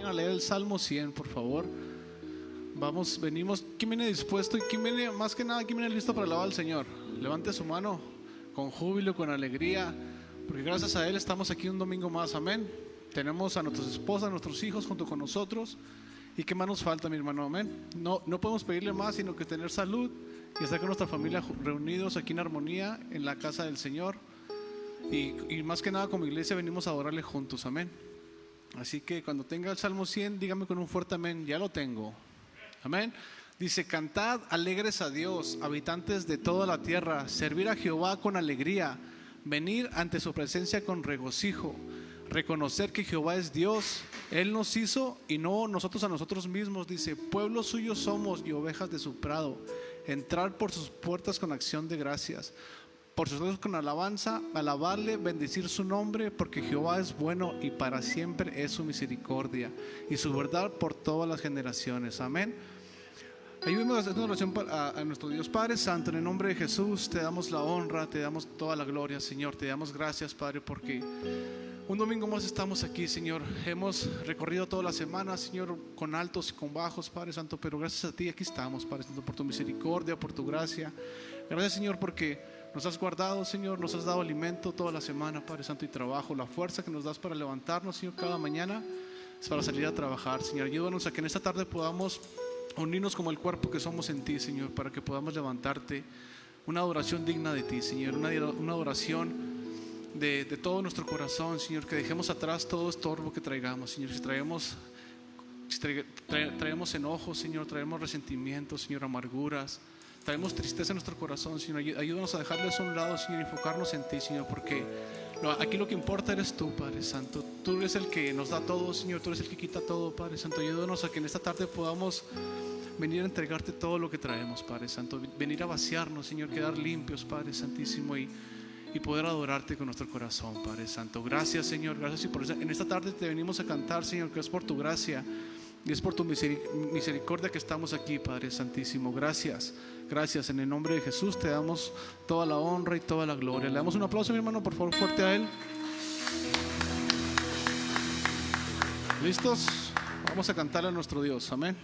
a leer el Salmo 100, por favor. Venimos. ¿Quién viene dispuesto? Y quién viene, más que nada, quién viene listo para alabar al Señor? Levante su mano con júbilo, con alegría, porque gracias a Él estamos aquí un domingo más. Amén. Tenemos a nuestras esposas, a nuestros hijos junto con nosotros. ¿Y qué más nos falta, mi hermano? Amén. No podemos pedirle más, sino que tener salud y estar con nuestra familia reunidos aquí en armonía en la casa del Señor. Y más que nada, como iglesia venimos a adorarle juntos. Amén. Así que cuando tenga el Salmo 100, dígame con un fuerte amén. Ya lo tengo. Amén. Dice: cantad alegres a Dios, habitantes de toda la tierra, servir a Jehová con alegría, venir ante su presencia con regocijo, reconocer que Jehová es Dios. Él nos hizo y no nosotros a nosotros mismos. Dice: pueblo suyo somos y ovejas de su prado. Entrar por sus puertas con acción de gracias, por sus ojos con alabanza, alabarle, bendecir su nombre, porque Jehová es bueno y para siempre es su misericordia y su verdad por todas las generaciones. Amén. Ayúdame a hacer una oración a nuestro Dios. Padre Santo, en el nombre de Jesús te damos la honra, te damos toda la gloria, Señor. Te damos gracias, Padre, porque un domingo más estamos aquí, Señor. Hemos recorrido toda la semana, Señor, con altos y con bajos, Padre Santo, pero gracias a ti aquí estamos, Padre Santo, por tu misericordia, por tu gracia. Gracias, Señor, porque nos has guardado, Señor, nos has dado alimento toda la semana, Padre Santo, y trabajo. La fuerza que nos das para levantarnos, Señor, cada mañana es para salir a trabajar, Señor. Ayúdanos a que en esta tarde podamos unirnos como el cuerpo que somos en ti, Señor, para que podamos levantarte una adoración digna de ti, Señor, una adoración de todo nuestro corazón, Señor, que dejemos atrás todo estorbo que traigamos, Señor. Si traemos enojos, Señor, traemos resentimientos, Señor, amarguras, traemos tristeza en nuestro corazón, Señor, ayúdanos a dejarles a un lado, Señor, y enfocarnos en ti, Señor, porque aquí lo que importa eres tú, Padre Santo. Tú eres el que nos da todo, Señor, tú eres el que quita todo, Padre Santo. Ayúdanos a que en esta tarde podamos venir a entregarte todo lo que traemos, Padre Santo, venir a vaciarnos, Señor, quedar limpios, Padre Santísimo, y poder adorarte con nuestro corazón, Padre Santo. Gracias, Señor, gracias. Y por eso en esta tarde te venimos a cantar, Señor, que es por tu gracia y es por tu misericordia que estamos aquí, Padre Santísimo. Gracias, gracias. En el nombre de Jesús te damos toda la honra y toda la gloria. Le damos un aplauso, mi hermano, por favor, fuerte a Él. ¿Listos? Vamos a cantar a nuestro Dios. Amén.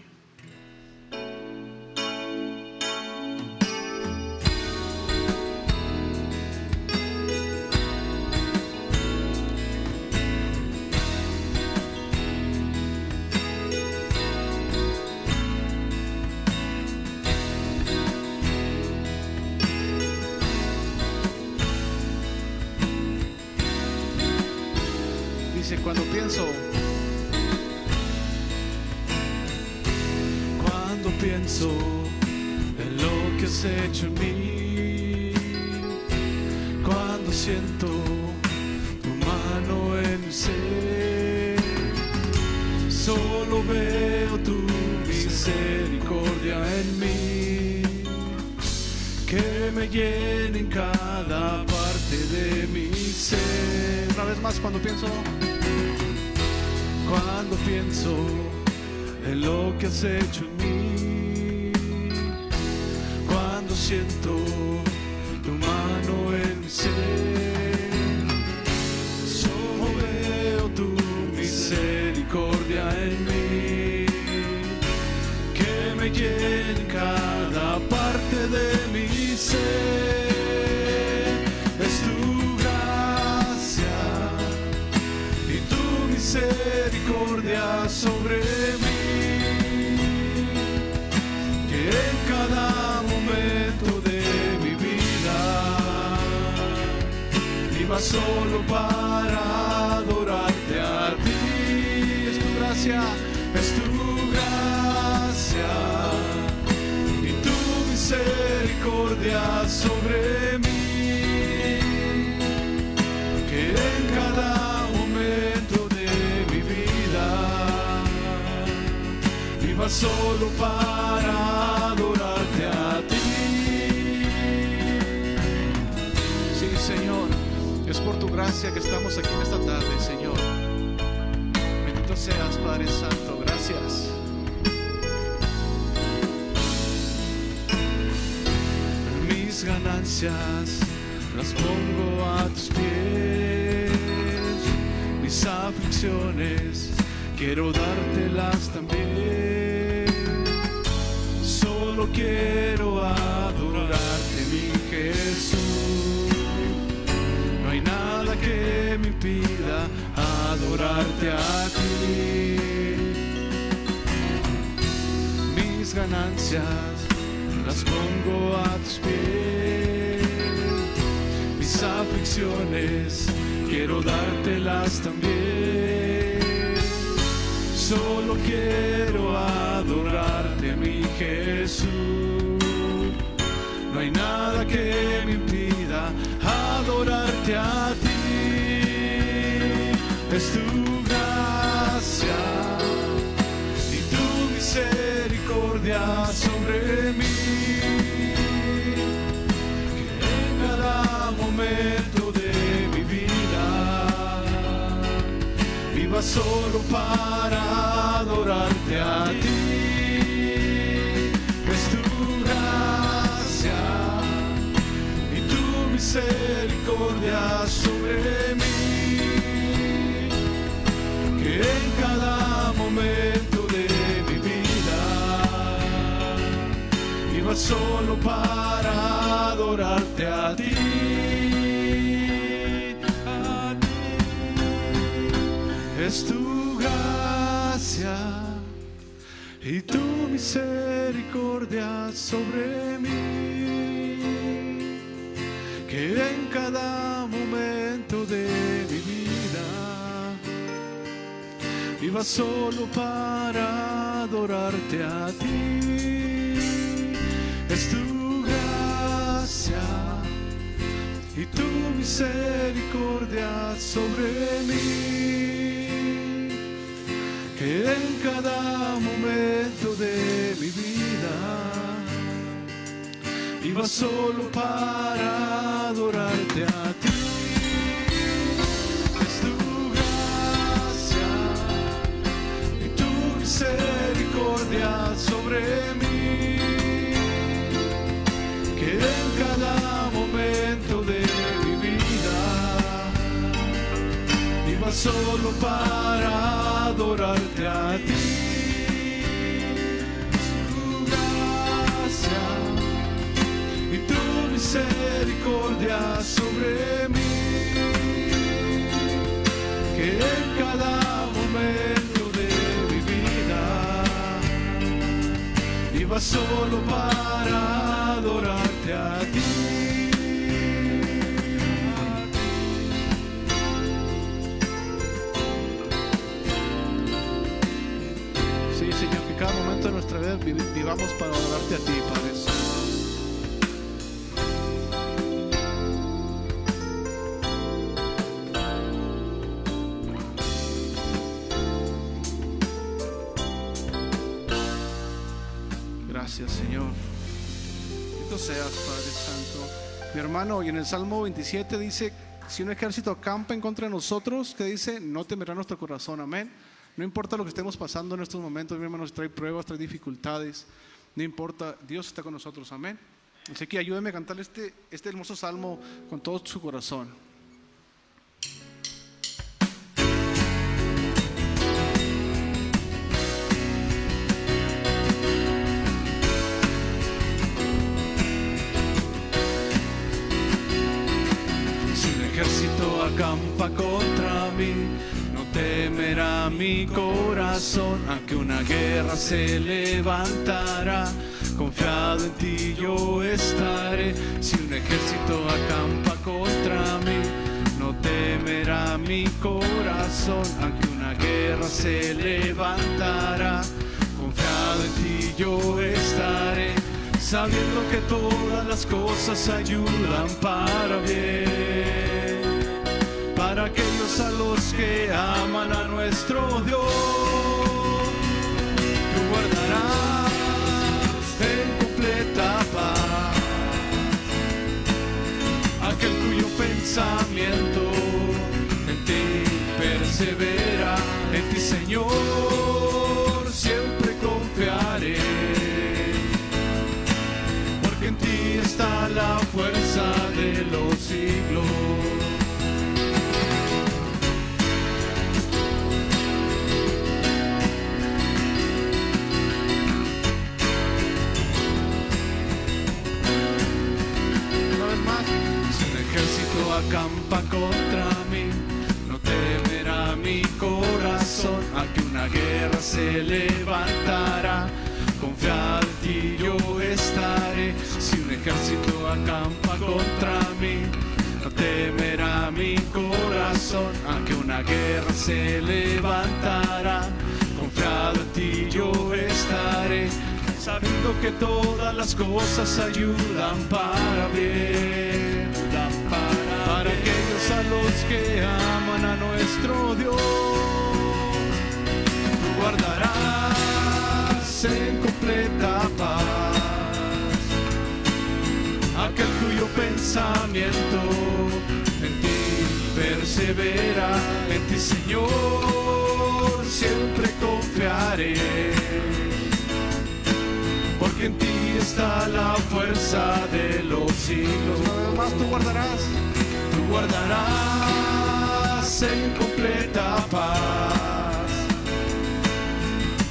Cuando pienso en lo que has hecho en mí, cuando siento tu mano en mi ser, solo veo tu misericordia en mí, que me llena en cada parte de mi ser. Una vez más, cuando pienso en lo que has hecho en mí, cuando siento tu mano en mi ser, solo veo tu misericordia en mí, que me llena en cada parte de mi ser. Es tu gracia y tu misericordia sobre mí, que en cada momento de mi vida viva solo para adorarte a ti. Es tu gracia, es tu gracia y tu misericordia sobre mí, que en cada momento solo para adorarte a ti. Sí, Señor, es por tu gracia que estamos aquí en esta tarde, Señor. Bendito seas, Padre Santo, gracias. Mis ganancias las pongo a tus pies, mis aflicciones quiero dártelas también. Solo quiero adorarte, mi Jesús. No hay nada que me impida adorarte a ti. Mis ganancias las pongo a tus pies. Mis aflicciones quiero dártelas también. Solo quiero adorarte, mi Jesús. No hay nada que me impida adorarte a ti. Es tu gracia y tu misericordia sobre mí, que en cada momento de mi vida viva solo para adorarte a ti. Es tu gracia y tu misericordia sobre mí, que en cada momento de mi vida viva solo para adorarte a ti. A ti. Es tu gracia y tu misericordia sobre mí, que en cada momento de mi vida viva solo para adorarte a ti. Es tu gracia y tu misericordia sobre mí, que en cada momento de mi vida viva solo para adorarte a ti. Es tu gracia y tu misericordia sobre mí, que en cada momento de mi vida viva solo para adorarte a ti. Tu gracia y tu misericordia sobre mí, que en cada momento de mi vida viva solo para adorarte a ti. Sí, Señor, que cada momento de nuestra vida vivamos para adorarte a ti, Padre. Gracias, Señor. Bendito seas, Padre Santo. Mi hermano, y en el Salmo 27 dice: si un ejército acampa en contra de nosotros, que dice, no temerá nuestro corazón. Amén. No importa lo que estemos pasando en estos momentos, mi hermano, si trae pruebas, trae dificultades, no importa, Dios está con nosotros. Amén. Así que ayúdeme a cantar este hermoso salmo con todo su corazón. Acampa contra mí, no temerá mi corazón, aunque una guerra se levantará, confiado en ti yo estaré. Si un ejército acampa contra mí, no temerá mi corazón, aunque una guerra se levantará, confiado en ti yo estaré, sabiendo que todas las cosas ayudan para bien, para aquellos a los que aman a nuestro Dios. Tú guardarás en completa paz aquel cuyo pensamiento en ti persevera. En ti, Señor, siempre confiaré, porque en ti está la fuerza de los siglos. acampa contra mí, no temerá mi corazón, aunque una guerra se levantará, confiado en ti yo estaré. Si un ejército acampa contra mí, no temerá mi corazón, aunque una guerra se levantará, confiado en ti yo estaré. Sabiendo que todas las cosas ayudan para bien, para aquellos a los que aman a nuestro Dios. Tú guardarás en completa paz aquel cuyo pensamiento en ti persevera. En ti, Señor, siempre confiaré, porque en ti está la fuerza de los siglos. Una vez más, tú guardarás en completa paz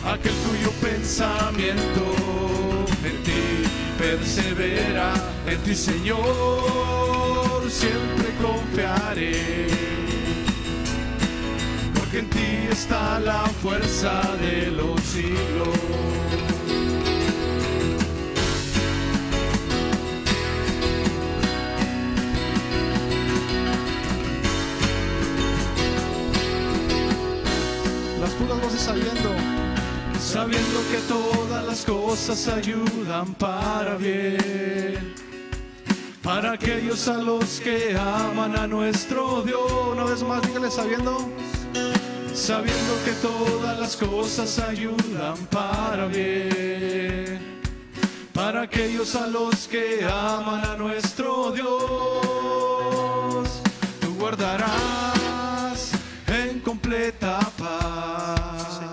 aquel cuyo pensamiento en ti persevera. En ti, Señor, siempre confiaré, porque en ti está la fuerza de los siglos. Las puras voces sabiendo que todas las cosas ayudan para bien, para aquellos a los que aman a nuestro Dios. Una vez más, dígale, sabiendo que todas las cosas ayudan para bien, para aquellos a los que aman a nuestro Dios. Tú guardarás en completa paz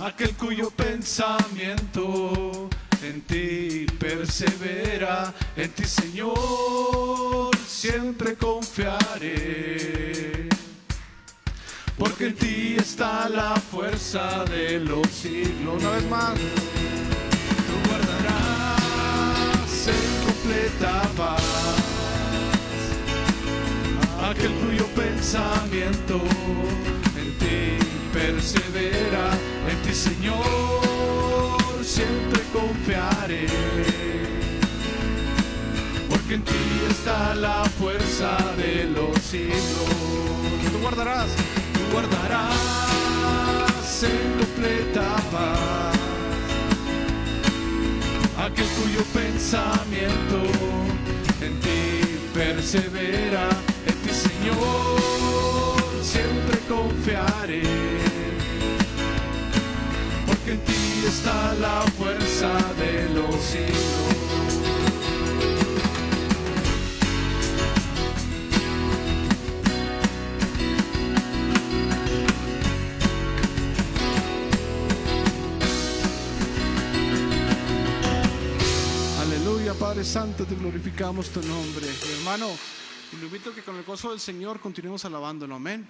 aquel cuyo pensamiento en ti persevera. En ti, Señor, siempre confiaré, porque en ti está la fuerza de los siglos. Una vez más, tú guardarás en completa paz aquel cuyo pensamiento en ti persevera. En ti, Señor, siempre confiaré, porque en ti está la fuerza de los siglos. Tú guardarás en completa paz aquel cuyo pensamiento en ti persevera. En ti, Señor, siempre confiaré, porque en ti está la fuerza de los siglos. Aleluya, Padre Santo, te glorificamos tu nombre. Mi hermano, y lo invito a que con el gozo del Señor continuemos alabándolo. Amén.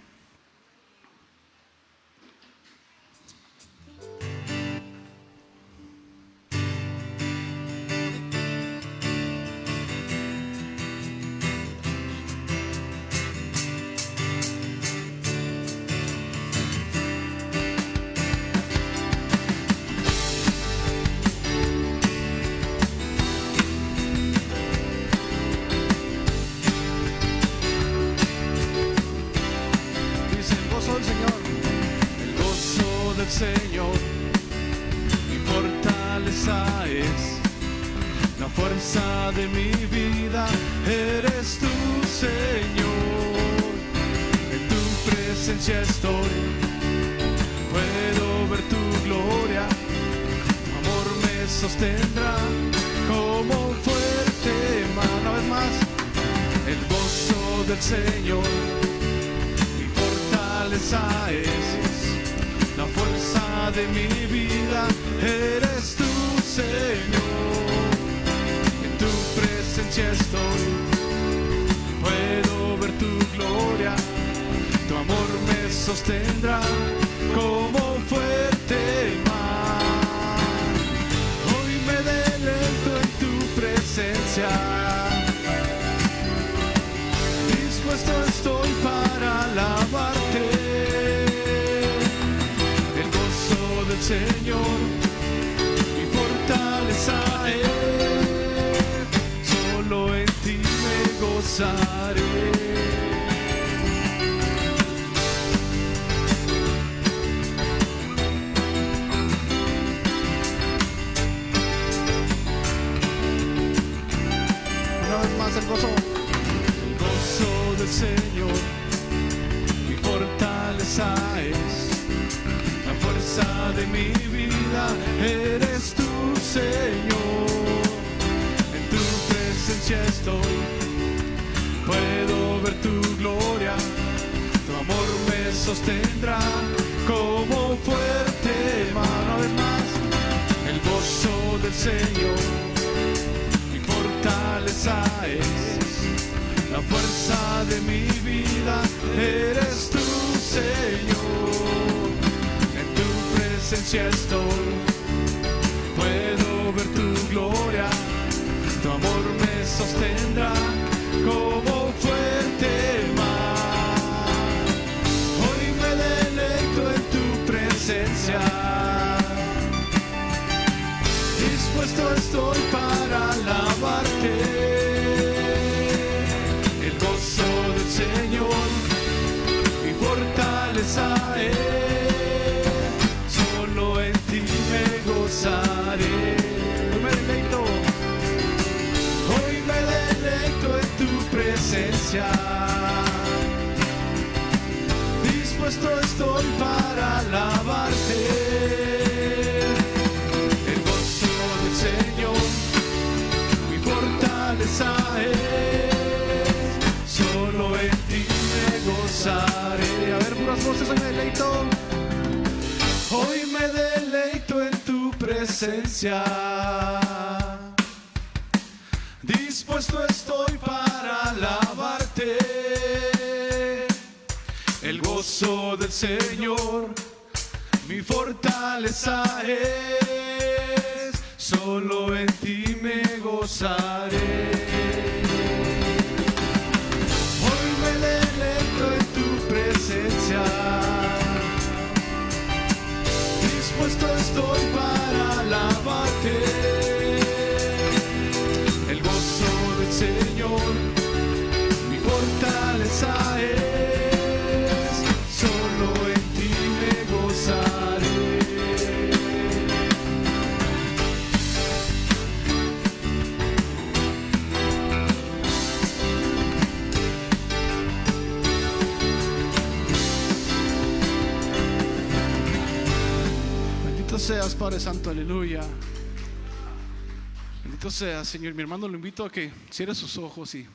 Señor, mi fortaleza es la fuerza de mi vida. Eres tú, Señor, en tu presencia estoy. Puedo ver tu gloria, tu amor me sostendrá como un fuerte mar. Una vez más, el gozo del Señor, mi fortaleza es la fuerza de mi vida. Eres tú, Señor, en tu presencia estoy. Puedo ver tu gloria, tu amor me sostendrá como un fuerte mar. Hoy me deleito en tu presencia, dispuesto estoy para alabarte. El gozo del Señor, mi fortaleza es, solo en ti me gozaré. El gozo del Señor, mi fortaleza es, la fuerza de mi vida eres tú, Señor. En tu presencia estoy, puedo ver tu gloria, tu amor me sostendrá como fuerte mano. Una vez más, el gozo del Señor, fortaleza es, la fuerza de mi vida eres tú, Señor. En tu presencia estoy, puedo ver tu gloria, tu amor me sostendrá como fuerte mar. Hoy me deleito en tu presencia, dispuesto estoy para alabarte. El gozo del Señor, mi fortaleza es, solo en ti me gozaré. Hoy me deleito en tu presencia, dispuesto estoy para alabarte. Es, solo en ti me gozaré. A ver, puras voces, hoy me deleito. Hoy me deleito en tu presencia, dispuesto estoy para alabarte. El gozo del Señor, mi fortaleza es, solo en ti me gozaré. Hoy me deleito en tu presencia, dispuesto estoy para alabarte. El gozo del Señor, mi fortaleza es, solo en ti me gozaré. Bendito seas, Padre Santo, aleluya. Bendito seas, Señor. Mi hermano, lo invito a que cierre sus ojos y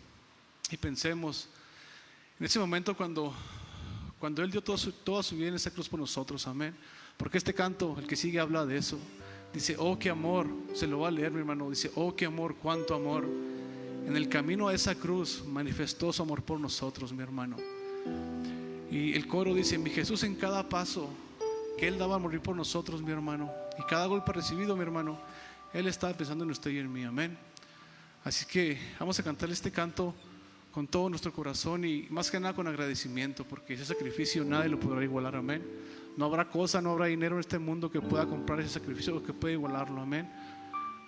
pensemos en ese momento cuando Él dio toda su vida en esa cruz por nosotros, amén. Porque este canto, el que sigue, habla de eso. Dice, oh, qué amor, se lo va a leer, mi hermano. Dice, oh, qué amor, cuánto amor. En el camino a esa cruz manifestó su amor por nosotros, mi hermano. Y el coro dice, mi Jesús en cada paso que Él daba a morir por nosotros, mi hermano, y cada golpe recibido, mi hermano, Él estaba pensando en usted y en mí, amén. Así que vamos a cantar este canto con todo nuestro corazón y más que nada con agradecimiento, porque ese sacrificio nadie lo podrá igualar, amén. No habrá cosa, no habrá dinero en este mundo que pueda comprar ese sacrificio o que pueda igualarlo, amén.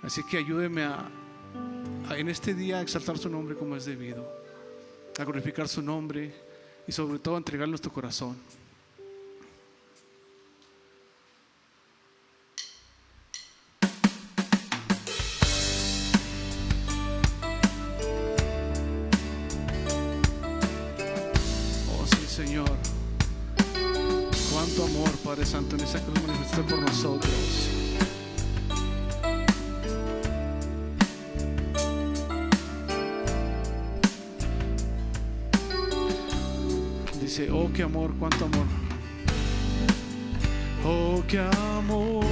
Así que ayúdeme a en este día a exaltar su nombre como es debido, a glorificar su nombre y sobre todo a entregar nuestro corazón. Señor, cuánto amor, Padre Santo, en esa cruz manifestó por nosotros. Dice, oh, qué amor, cuánto amor. Oh, qué amor,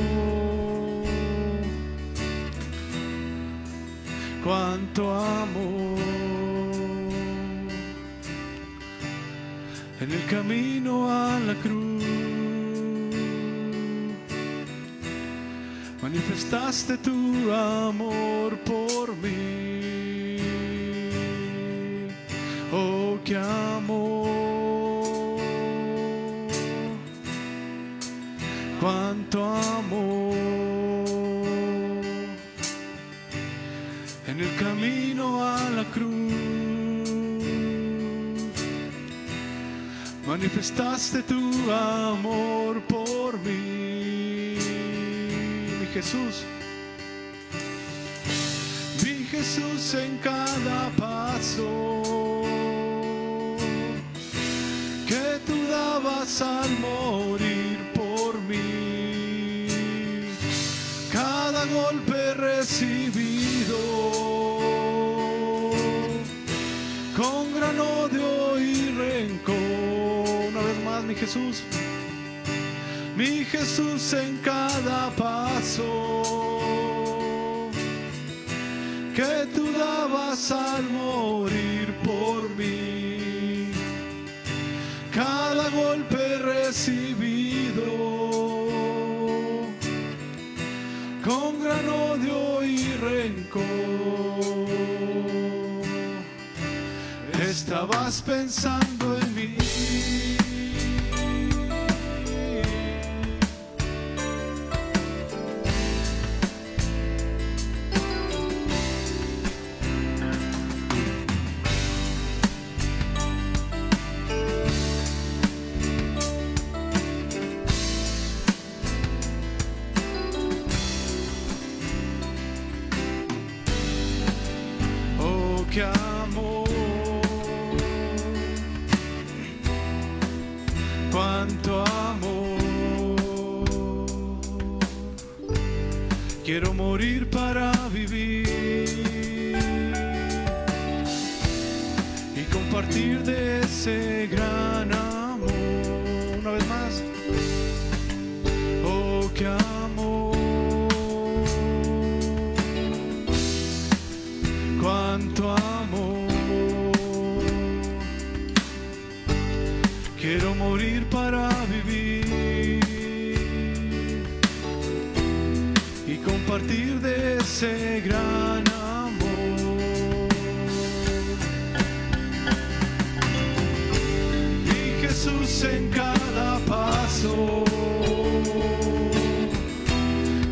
cuánto amor. En el camino a la cruz manifestaste tu amor por mí. Oh, qué amor, cuánto amor. En el camino a la cruz manifestaste tu amor por mí, mi Jesús. Mi Jesús en cada paso que tú dabas al morir por mí, cada golpe recibido con gran odio y rencor. Una vez más, mi Jesús en cada paso que tú dabas al morir por mí, cada golpe recibido con gran odio y rencor. Estabas pensando en mí. Qué amor, cuánto amor. Quiero morir para vivir y compartir de ese gran amor. Una vez más. Oh, qué amor, cuánto amor. Quiero morir para vivir y compartir de ese gran amor. Mi Jesús en cada paso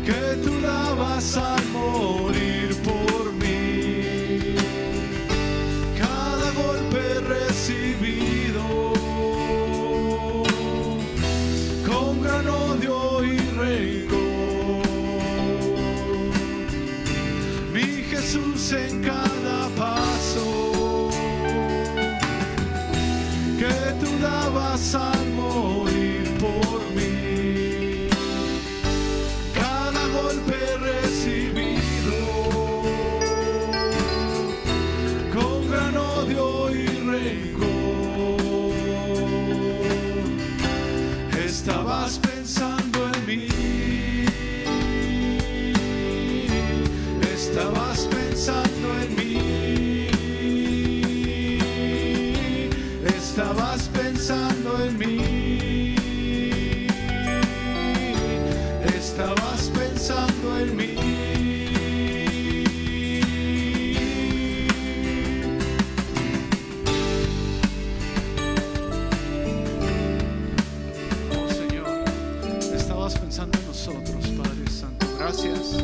que tú dabas al morir por mí, cada golpe recibido con gran odio y rencor. Mi Jesús en cada paso que tú dabas al morir por mí, cada golpe recibido con gran odio y rencor. Estabas pensando en mí, estabas pensando en mí, estabas pensando en mí, estabas pensando en mí. Pensando en nosotros, Padre Santo, gracias.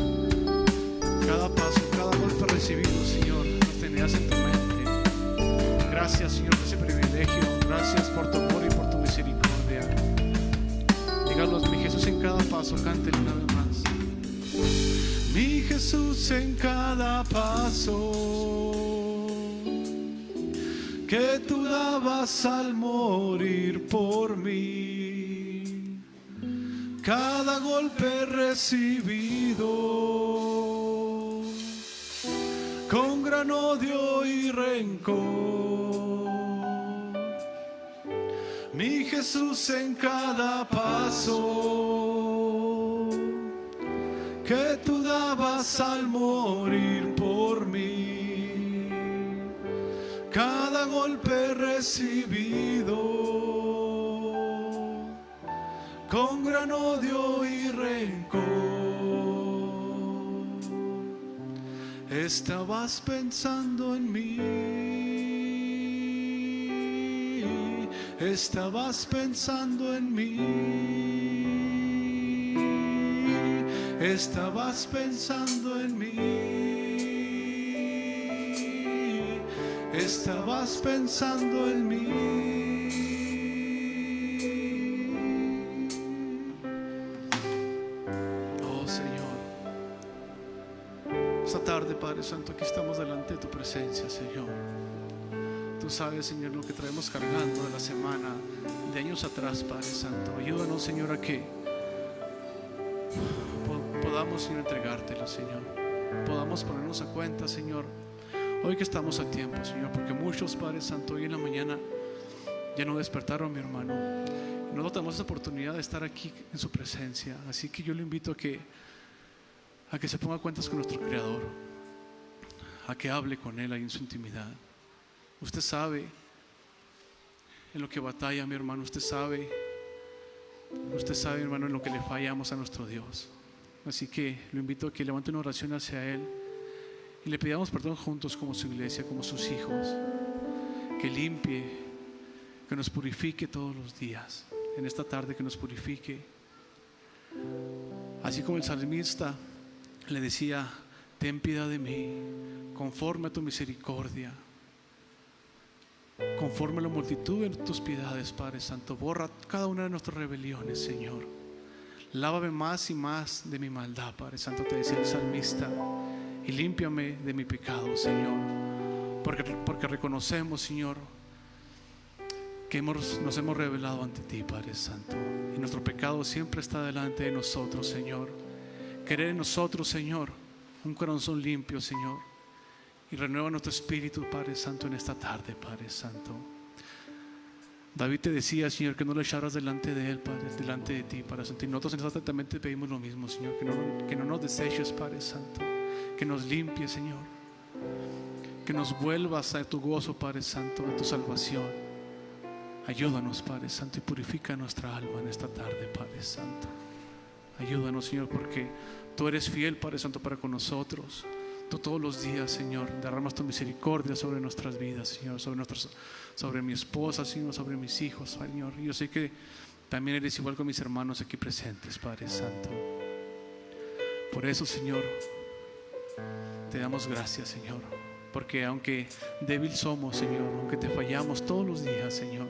Cada paso, cada golpe recibido, Señor, nos tenías en tu mente. Gracias, Señor, por ese privilegio. Gracias por tu amor y por tu misericordia. Dígalos, mi Jesús en cada paso, cántele una vez más. Mi Jesús en cada paso que tú dabas al morir por mí, cada golpe recibido con gran odio y rencor. Mi Jesús en cada paso que tú dabas al morir por mí, cada golpe recibido con gran odio y rencor. Estabas pensando en mí, estabas pensando en mí, estabas pensando en mí, estabas pensando en mí. Oh Señor, esta tarde, Padre Santo, aquí estamos delante de tu presencia, Señor. Tú sabes, Señor, lo que traemos cargando de la semana, de años atrás, Padre Santo. Ayúdanos, Señor, a que podamos, Señor, entregártelo, Señor. Podamos ponernos a cuenta, Señor, hoy que estamos a tiempo, Señor, porque muchos, Padre Santo, hoy en la mañana ya no despertaron, mi hermano, y no tenemos esa oportunidad de estar aquí en su presencia. Así que yo le invito a que se ponga a cuentas con nuestro Creador, a que hable con Él ahí en su intimidad. Usted sabe en lo que batalla, mi hermano. Usted sabe, mi hermano, en lo que le fallamos a nuestro Dios. Así que lo invito a que levante una oración hacia Él y le pidamos perdón juntos como su iglesia, como sus hijos. Que limpie, que nos purifique todos los días. En esta tarde que nos purifique. Así como el salmista le decía: ten piedad de mí, conforme a tu misericordia, conforme a la multitud de tus piedades, Padre Santo. Borra cada una de nuestras rebeliones, Señor. Lávame más y más de mi maldad, Padre Santo, te decía el salmista, y límpiame de mi pecado, Señor, porque reconocemos, Señor, que nos hemos rebelado ante ti, Padre Santo, y nuestro pecado siempre está delante de nosotros, Señor. Querer en nosotros, Señor, un corazón limpio, Señor, y renueva nuestro espíritu, Padre Santo, en esta tarde, Padre Santo. David te decía, Señor, que no lo echaras delante de Él, Padre, delante de ti, Padre Santo. Y nosotros en esta tarde también te pedimos lo mismo, Señor, que no nos deseches, Padre Santo, que nos limpies, Señor, que nos vuelvas a tu gozo, Padre Santo, a tu salvación. Ayúdanos, Padre Santo, y purifica nuestra alma en esta tarde, Padre Santo. Ayúdanos, Señor, porque tú eres fiel, Padre Santo, para con nosotros. Tú todos los días, Señor, derramas tu misericordia sobre nuestras vidas, Señor, sobre mi esposa, Señor, sobre mis hijos, Señor. Y yo sé que también eres igual con mis hermanos aquí presentes, Padre Santo. Por eso, Señor, te damos gracias, Señor, porque aunque débil somos, Señor, aunque te fallamos todos los días, Señor,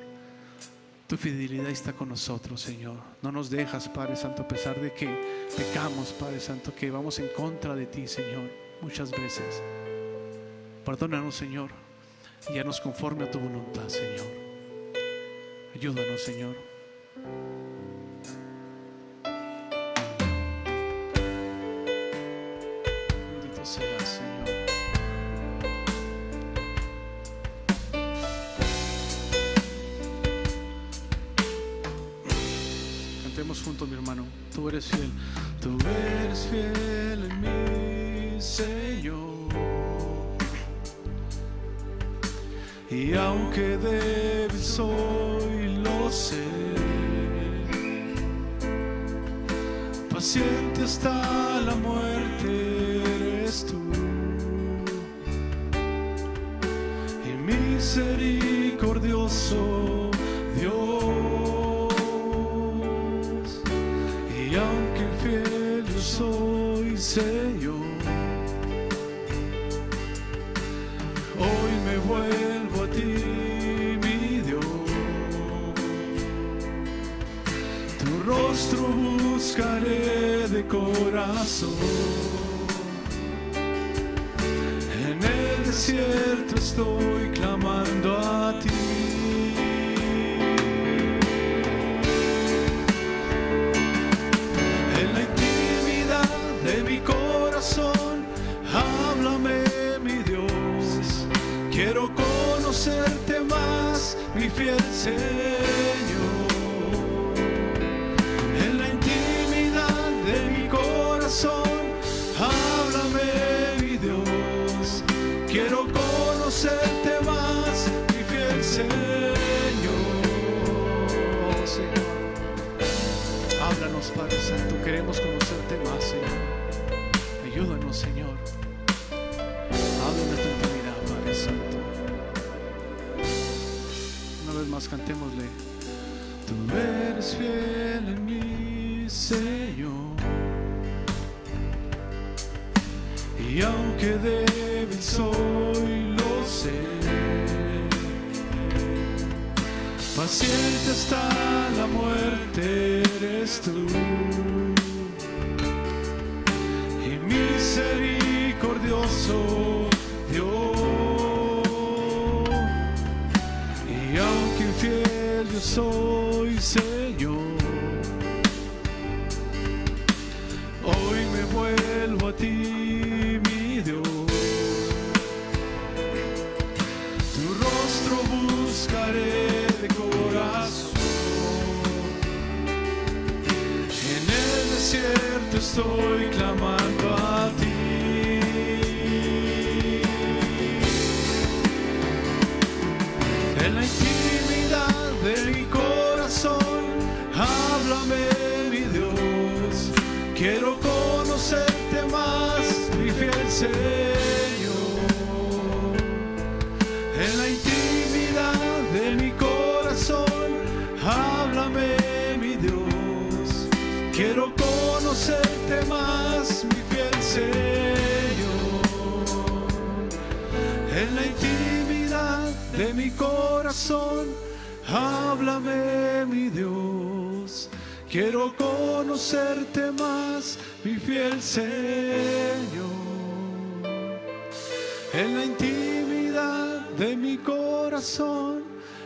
tu fidelidad está con nosotros, Señor. No nos dejas, Padre Santo, a pesar de que pecamos, Padre Santo, que vamos en contra de ti, Señor, muchas veces. Perdónanos, Señor, y haznos conforme a tu voluntad, Señor. Ayúdanos, Señor. Bendito seas, Señor. Cantemos juntos, mi hermano. Tú eres fiel. Tú eres fiel en mí, Señor. Y aunque débil soy, lo sé, paciente hasta la muerte eres tú, y misericordioso Dios. Y aunque infiel yo soy, Señor, hoy me vuelvo a ti, mi Dios. Tu rostro buscaré de corazón. En el desierto estoy clamando a ti. En la intimidad de mi corazón, háblame, mi Dios. Quiero conocerte más, mi fiel Señor. En la intimidad de mi corazón, háblame, mi Dios. Quiero conocerte más, mi fiel Señor. Oh, Señor, háblanos, Padre Santo. Queremos conocerte más, Señor. Ayúdanos, Señor. Habla en nuestra intimidad, Padre Santo. Una vez más, más, cantémosle. Tú eres fiel en mí, Señor, y aunque débil soy, lo sé, paciente hasta la muerte eres tú, y misericordioso Dios, y aunque infiel yo soy, Señor, hoy me vuelvo a ti, mi Dios. Tu rostro buscaré de corazón. En el desierto estoy clamando a ti. En la intimidad de mi corazón, háblame, mi Dios. Quiero conocerte más, mi fiel Señor. En la intimidad de mi corazón, háblame, mi Dios. Quiero conocerte más, mi fiel Señor. En la intimidad de mi corazón, háblame, mi Dios. Quiero conocerte más, mi fiel Señor. En la intimidad de mi corazón,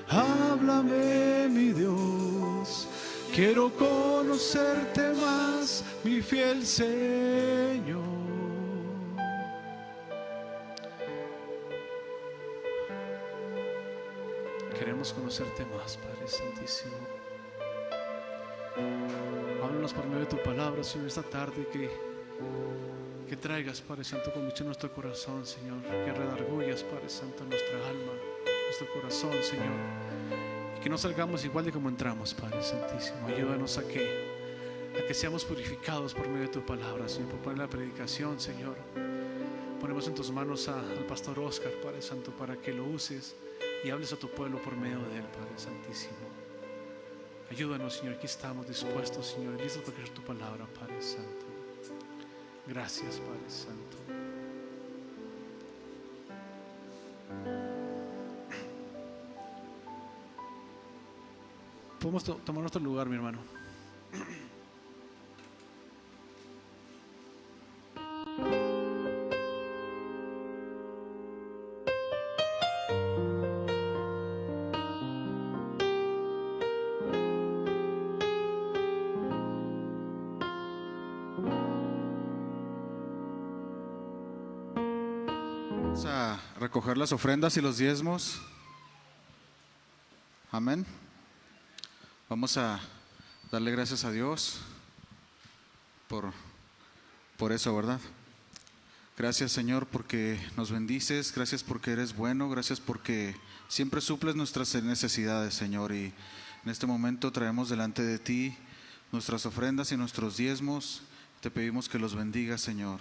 háblame, mi Dios. Quiero conocerte más, mi fiel Señor. Queremos conocerte más, Padre Santísimo. Háblanos por medio de tu palabra, Señor, esta tarde, que traigas, Padre Santo, convicción a nuestro corazón, Señor, que redargullas, Padre Santo, nuestra alma, nuestro corazón, Señor, y que no salgamos igual de como entramos, Padre Santísimo. Ayúdanos a que seamos purificados por medio de tu palabra, Señor, por poner la predicación, Señor. Ponemos en tus manos al pastor Oscar, Padre Santo, para que lo uses y hables a tu pueblo por medio de él, Padre Santísimo. Ayúdanos, Señor, aquí estamos dispuestos, Señor, listos para creer tu palabra, Padre Santo. Gracias, Padre Santo. Podemos tomar nuestro lugar, mi hermano. Vamos a recoger las ofrendas y los diezmos. Amén. Vamos a darle gracias a Dios por eso, ¿verdad? Gracias, Señor, porque nos bendices. Gracias porque eres bueno. Gracias porque siempre suples nuestras necesidades, Señor. Y en este momento traemos delante de ti nuestras ofrendas y nuestros diezmos. Te pedimos que los bendigas, Señor.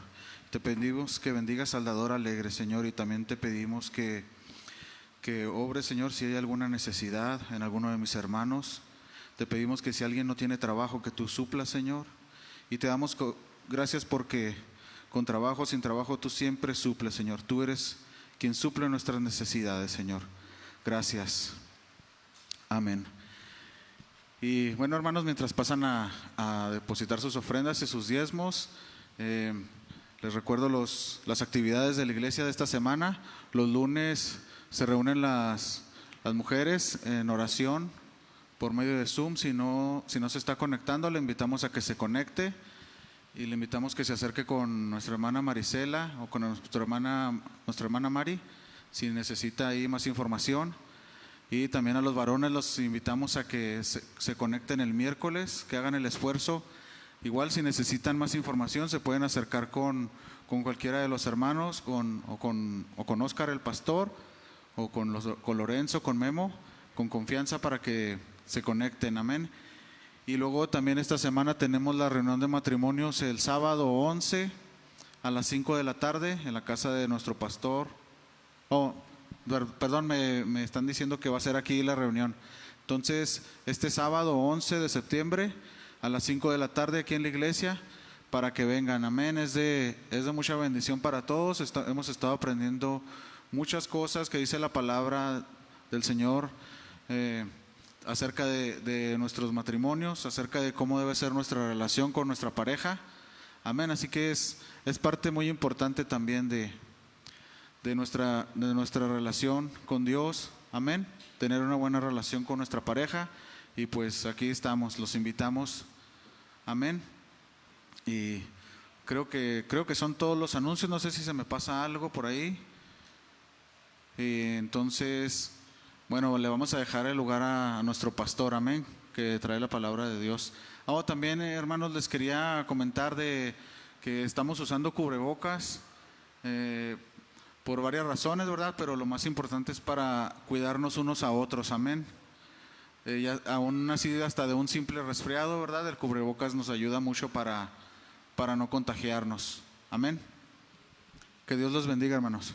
Te pedimos que bendigas al dador alegre, Señor, y también te pedimos que obres, Señor, si hay alguna necesidad en alguno de mis hermanos. Te pedimos que si alguien no tiene trabajo, que tú suplas, Señor. Y te damos gracias porque con trabajo o sin trabajo tú siempre suples, Señor. Tú eres quien suple nuestras necesidades, Señor. Gracias. Amén. Y bueno, hermanos, mientras pasan a depositar sus ofrendas y sus diezmos, les recuerdo las actividades de la iglesia de esta semana. Los lunes se reúnen las mujeres en oración por medio de Zoom. Si no se está conectando, le invitamos a que se conecte y le invitamos que se acerque con nuestra hermana Marisela o con nuestra hermana Mari si necesita ahí más información. Y también a los varones los invitamos a que se conecten el miércoles, que hagan el esfuerzo. Igual si necesitan más información se pueden acercar con cualquiera de los hermanos, o con Oscar el pastor, o con Lorenzo, con Memo, con confianza para que se conecten. Amén. Y luego también esta semana tenemos la reunión de matrimonios el sábado 11 a las 5 de la tarde en la casa de nuestro pastor, perdón, me están diciendo que va a ser aquí la reunión. Entonces, este sábado 11 de septiembre a las 5 de la tarde aquí en la iglesia, para que vengan. Amén. Es de mucha bendición para todos. Hemos estado aprendiendo muchas cosas que dice la palabra del Señor acerca de nuestros matrimonios, acerca de cómo debe ser nuestra relación con nuestra pareja. Amén. Así que es parte muy importante también de nuestra relación con Dios. Amén. Tener una buena relación con nuestra pareja. Y pues aquí estamos, los invitamos. Amén. Y creo que son todos los anuncios. No sé si se me pasa algo por ahí. Y entonces, bueno, le vamos a dejar el lugar a nuestro pastor, amén, que trae la palabra de Dios. También, hermanos, les quería comentar de que estamos usando cubrebocas por varias razones, ¿verdad? Pero lo más importante es para cuidarnos unos a otros, amén. Aún así, hasta de un simple resfriado, ¿verdad? El cubrebocas nos ayuda mucho para no contagiarnos, amén. Que Dios los bendiga, hermanos.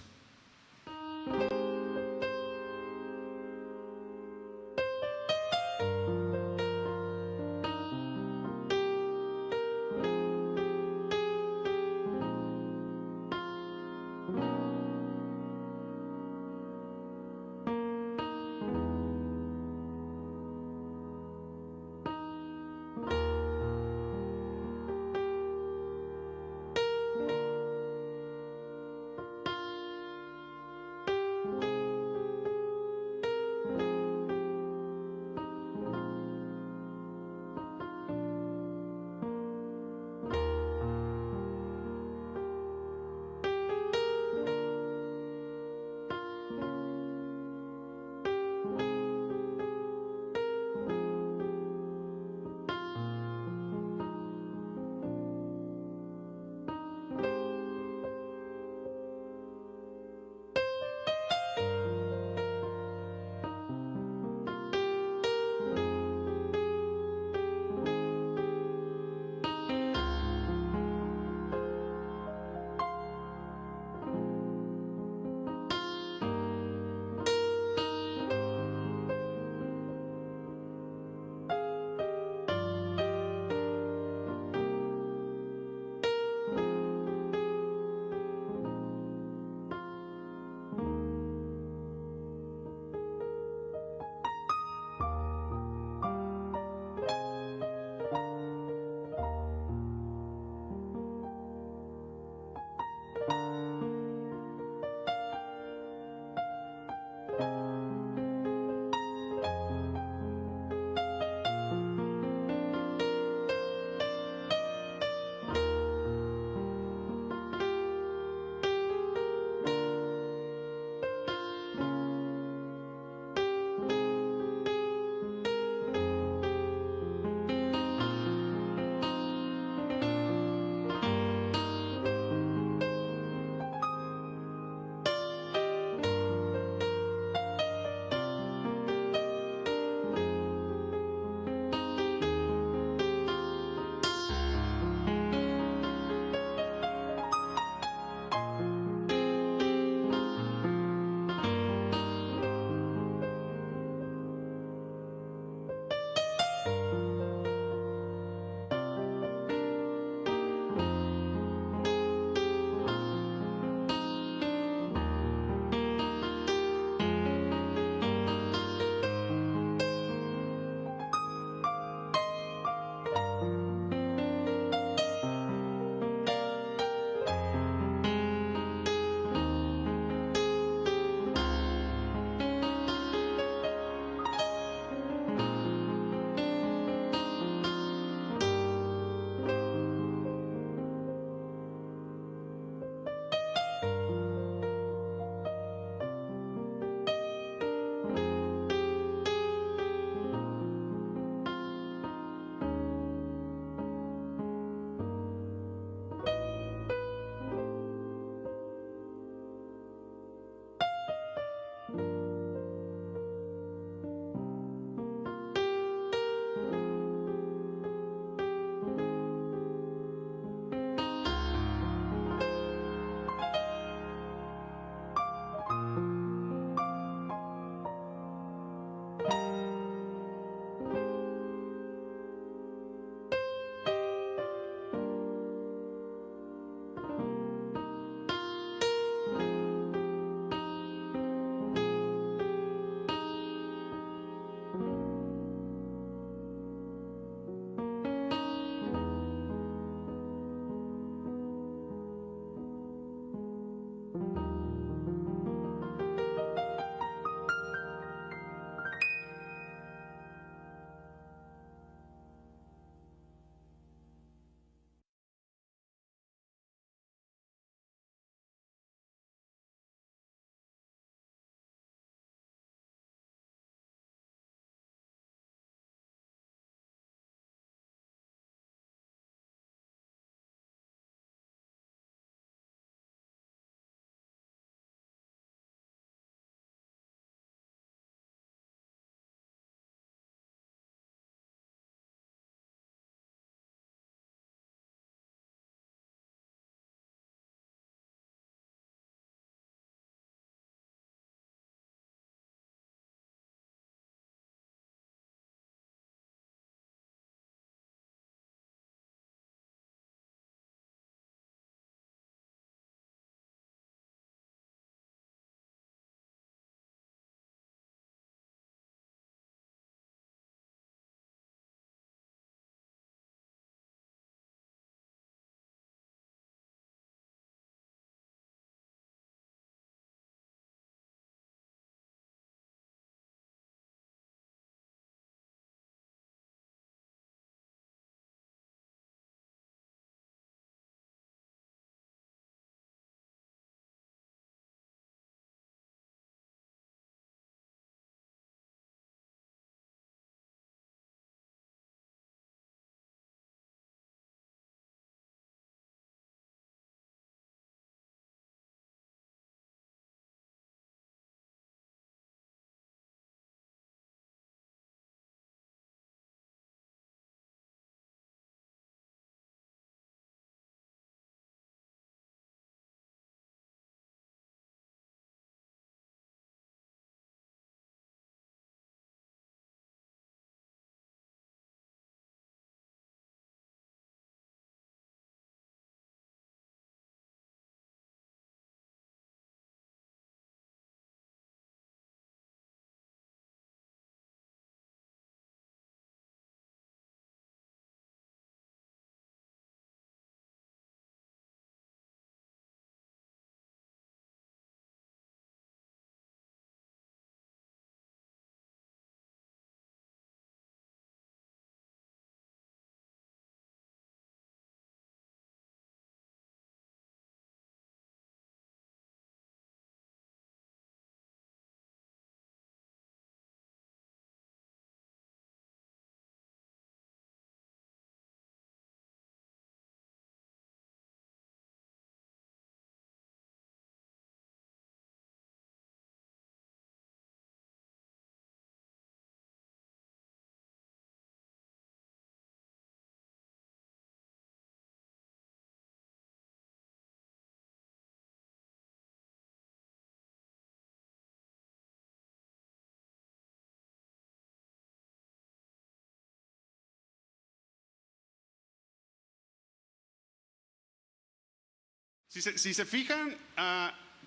Si se fijan,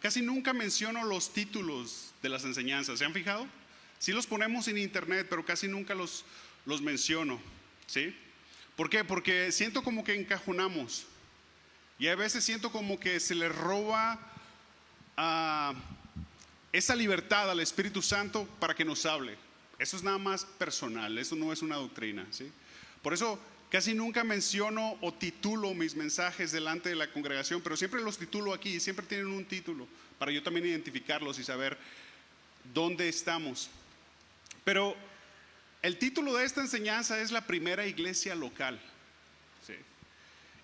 casi nunca menciono los títulos de las enseñanzas. ¿Se han fijado? Sí los ponemos en internet, pero casi nunca los menciono. ¿Sí? ¿Por qué? Porque siento como que encajonamos. Y a veces siento como que se le roba esa libertad al Espíritu Santo para que nos hable. Eso es nada más personal, eso no es una doctrina, ¿sí? Por eso casi nunca menciono o titulo mis mensajes delante de la congregación, pero siempre los titulo aquí, siempre tienen un título para yo también identificarlos y saber dónde estamos. Pero el título de esta enseñanza es la primera iglesia local, ¿sí?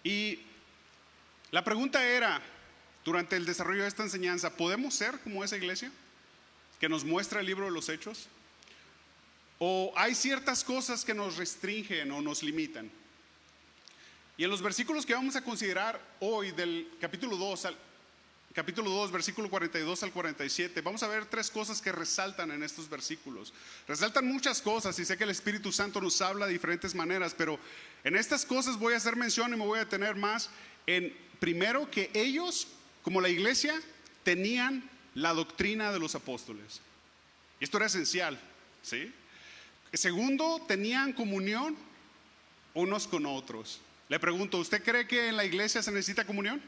Y la pregunta era, durante el desarrollo de esta enseñanza, ¿podemos ser como esa iglesia que nos muestra el libro de los Hechos? ¿O hay ciertas cosas que nos restringen o nos limitan? Y en los versículos que vamos a considerar hoy, del capítulo 2, versículo 42 al 47, vamos a ver 3 cosas que resaltan en estos versículos. Resaltan muchas cosas y sé que el Espíritu Santo nos habla de diferentes maneras, pero en estas cosas voy a hacer mención y me voy a detener más en, primero, que ellos, como la iglesia, tenían la doctrina de los apóstoles. Y esto era esencial, ¿sí? Segundo, tenían comunión unos con otros. Le pregunto, ¿usted cree que en la iglesia se necesita comunión?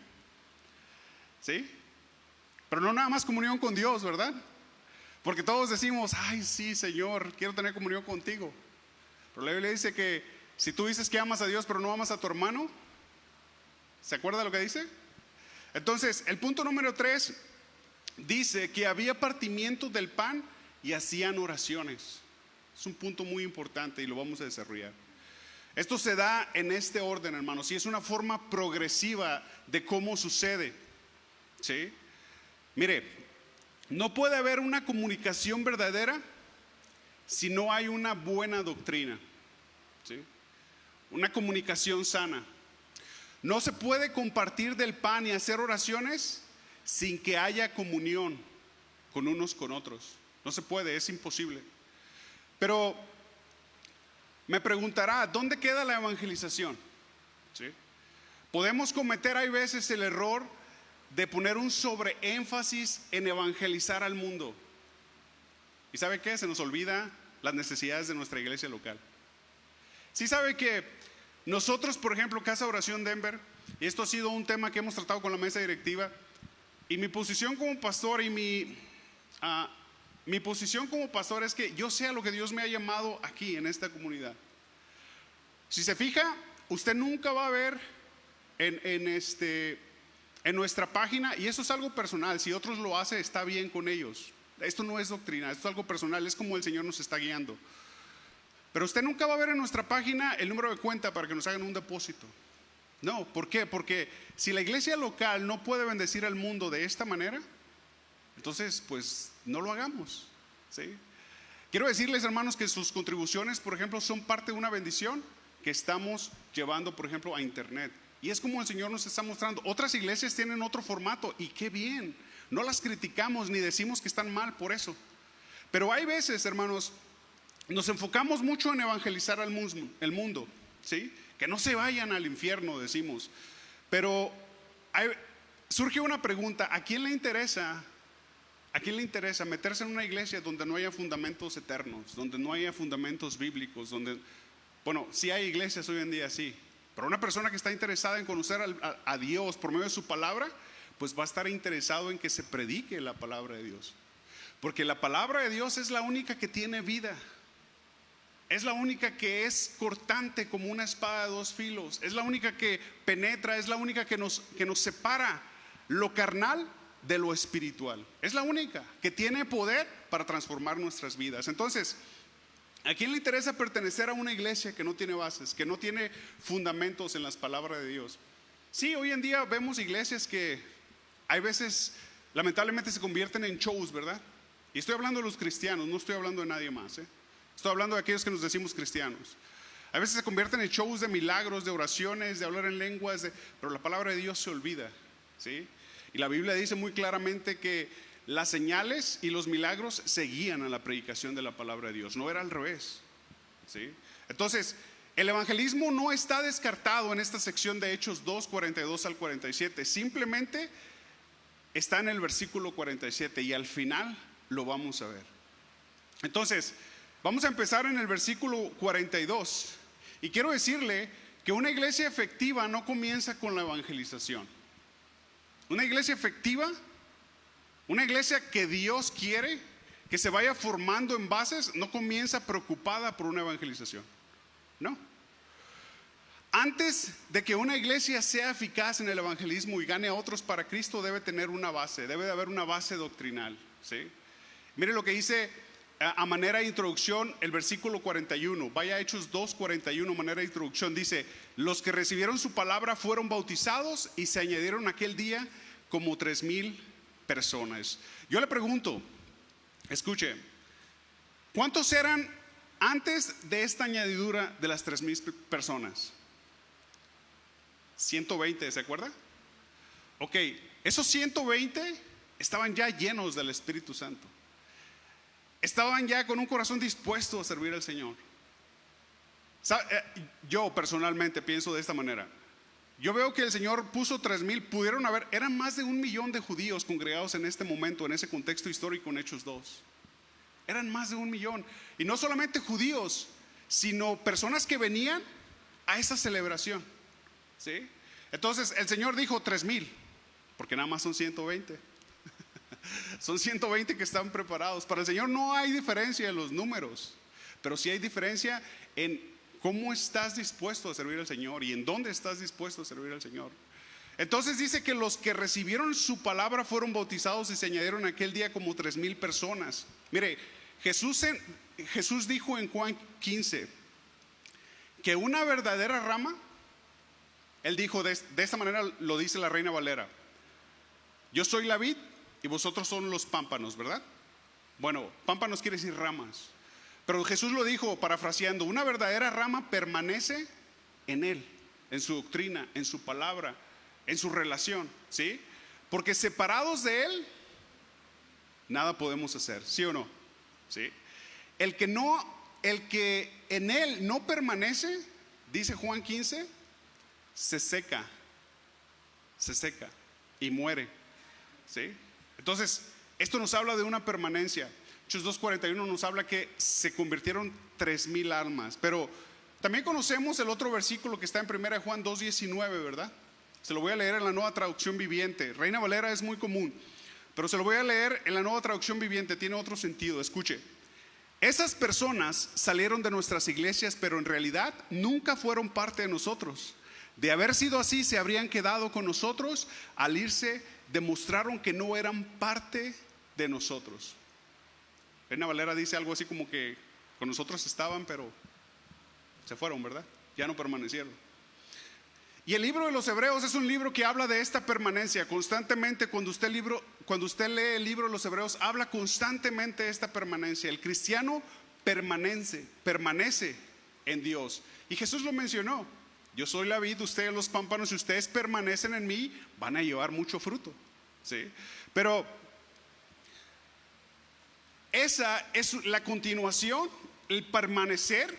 ¿Sí? Pero no nada más comunión con Dios, ¿verdad? Porque todos decimos, ay sí Señor, quiero tener comunión contigo. Pero la Biblia dice que si tú dices que amas a Dios pero no amas a tu hermano, ¿se acuerda lo que dice? Entonces, el punto número 3 dice que había partimiento del pan y hacían oraciones. Es un punto muy importante y lo vamos a desarrollar. Esto se da en este orden, hermanos, y es una forma progresiva de cómo sucede, ¿sí? Mire, no puede haber una comunicación verdadera si no hay una buena doctrina, ¿sí? Una comunicación sana. No se puede compartir del pan y hacer oraciones sin que haya comunión con unos con otros. No se puede, es imposible. Pero me preguntará, ¿dónde queda la evangelización? ¿Sí? Podemos cometer, hay veces, el error de poner un sobreénfasis en evangelizar al mundo. ¿Y sabe qué? Se nos olvida las necesidades de nuestra iglesia local. ¿Sí sabe que nosotros, por ejemplo, Casa Oración Denver, y esto ha sido un tema que hemos tratado con la mesa directiva, y mi posición como pastor y mi posición como pastor es que yo sé a lo que Dios me ha llamado aquí en esta comunidad. Si se fija, usted nunca va a ver en nuestra página, y eso es algo personal, si otros lo hacen está bien con ellos. Esto no es doctrina, esto es algo personal, es como el Señor nos está guiando. Pero usted nunca va a ver en nuestra página el número de cuenta para que nos hagan un depósito. No, ¿por qué? Porque si la iglesia local no puede bendecir al mundo de esta manera, entonces pues no lo hagamos, ¿sí? Quiero decirles, hermanos, que sus contribuciones, por ejemplo, son parte de una bendición que estamos llevando, por ejemplo, a internet. Y es como el Señor nos está mostrando. Otras iglesias tienen otro formato y qué bien. No las criticamos ni decimos que están mal por eso. Pero hay veces, hermanos, nos enfocamos mucho en evangelizar al mundo, ¿sí? Que no se vayan al infierno, decimos. Pero surge una pregunta, ¿a quién le interesa meterse en una iglesia donde no haya fundamentos eternos, donde no haya fundamentos bíblicos, bueno, sí hay iglesias hoy en día, sí, pero una persona que está interesada en conocer a Dios por medio de su palabra, pues va a estar interesado en que se predique la palabra de Dios, porque la palabra de Dios es la única que tiene vida, es la única que es cortante como una espada de 2 filos, es la única que penetra, es la única que nos separa lo carnal de lo espiritual. Es la única que tiene poder para transformar nuestras vidas. Entonces, ¿a quién le interesa pertenecer a una iglesia que no tiene bases, que no tiene fundamentos en las palabras de Dios? Sí, hoy en día vemos iglesias que hay veces lamentablemente se convierten en shows, ¿verdad? Y estoy hablando de los cristianos, no estoy hablando de nadie más, ¿eh? Estoy hablando de aquellos que nos decimos cristianos. A veces se convierten en shows de milagros, de oraciones, de hablar en lenguas, pero la palabra de Dios se olvida, ¿sí? Y la Biblia dice muy claramente que las señales y los milagros seguían a la predicación de la palabra de Dios, no era al revés, ¿sí? Entonces, El evangelismo no está descartado en esta sección de Hechos 2, 42 al 47. Simplemente está en el versículo 47 y al final lo vamos a ver. Entonces, vamos a empezar en el versículo 42. Y quiero decirle que una iglesia efectiva no comienza con la evangelización. Una iglesia efectiva, una iglesia que Dios quiere que se vaya formando en bases, no comienza preocupada por una evangelización. No. Antes de que una iglesia sea eficaz en el evangelismo y gane a otros para Cristo, debe tener una base, debe de haber una base doctrinal, ¿sí? Mire lo que dice a manera de introducción el versículo 41. Vaya a Hechos 2, 41, manera de introducción. Dice: los que recibieron su palabra fueron bautizados y se añadieron aquel día como 3,000 personas. Yo le pregunto, escuche, ¿cuántos eran antes de esta añadidura de las 3,000 personas? 120, ¿se acuerda? Ok, esos 120 estaban ya llenos del Espíritu Santo. Estaban ya con un corazón dispuesto a servir al Señor. Yo personalmente pienso de esta manera. Yo veo que el Señor puso 3,000, pudieron haber, eran más de 1,000,000 de judíos congregados en este momento, en ese contexto histórico en Hechos 2. Eran más de 1,000,000. Y no solamente judíos, sino personas que venían a esa celebración, ¿sí? Entonces el Señor dijo 3,000, porque nada más son 120. Son 120 que están preparados. Para el Señor no hay diferencia en los números, pero sí hay diferencia en cómo estás dispuesto a servir al Señor y en dónde estás dispuesto a servir al Señor. Entonces dice que los que recibieron su palabra fueron bautizados y se añadieron aquel día como 3,000 personas. Mire, Jesús dijo en Juan 15 que una verdadera rama, Él dijo de esta manera, lo dice la Reina Valera: yo soy la vid y vosotros son los pámpanos, ¿verdad? Bueno, pámpanos quiere decir ramas. Pero Jesús lo dijo parafraseando: una verdadera rama permanece en Él, en su doctrina, en su palabra, en su relación, ¿sí? Porque separados de Él, nada podemos hacer, ¿sí o no? ¿Sí? El que en Él no permanece, dice Juan 15, se seca y muere, ¿sí? Entonces, esto nos habla de una permanencia. Hechos 2:41 nos habla que se convirtieron 3,000 almas. Pero también conocemos el otro versículo que está en 1 Juan 2:19, ¿verdad? Se lo voy a leer en la Nueva Traducción Viviente. Reina Valera es muy común, pero se lo voy a leer en la Nueva Traducción Viviente, tiene otro sentido. Escuche: esas personas salieron de nuestras iglesias, pero en realidad nunca fueron parte de nosotros. De haber sido así, se habrían quedado con nosotros. Al irse, demostraron que no eran parte de nosotros. Reina Valera dice algo así como que con nosotros estaban, pero se fueron, ¿verdad? Ya no permanecieron. Y el libro de los Hebreos es un libro que habla de esta permanencia. Constantemente, cuando usted lee el libro de los Hebreos, habla constantemente de esta permanencia. El cristiano permanece en Dios. Y Jesús lo mencionó: yo soy la vid, ustedes los pámpanos. Si ustedes permanecen en mí, van a llevar mucho fruto, ¿sí? Pero esa es la continuación. El permanecer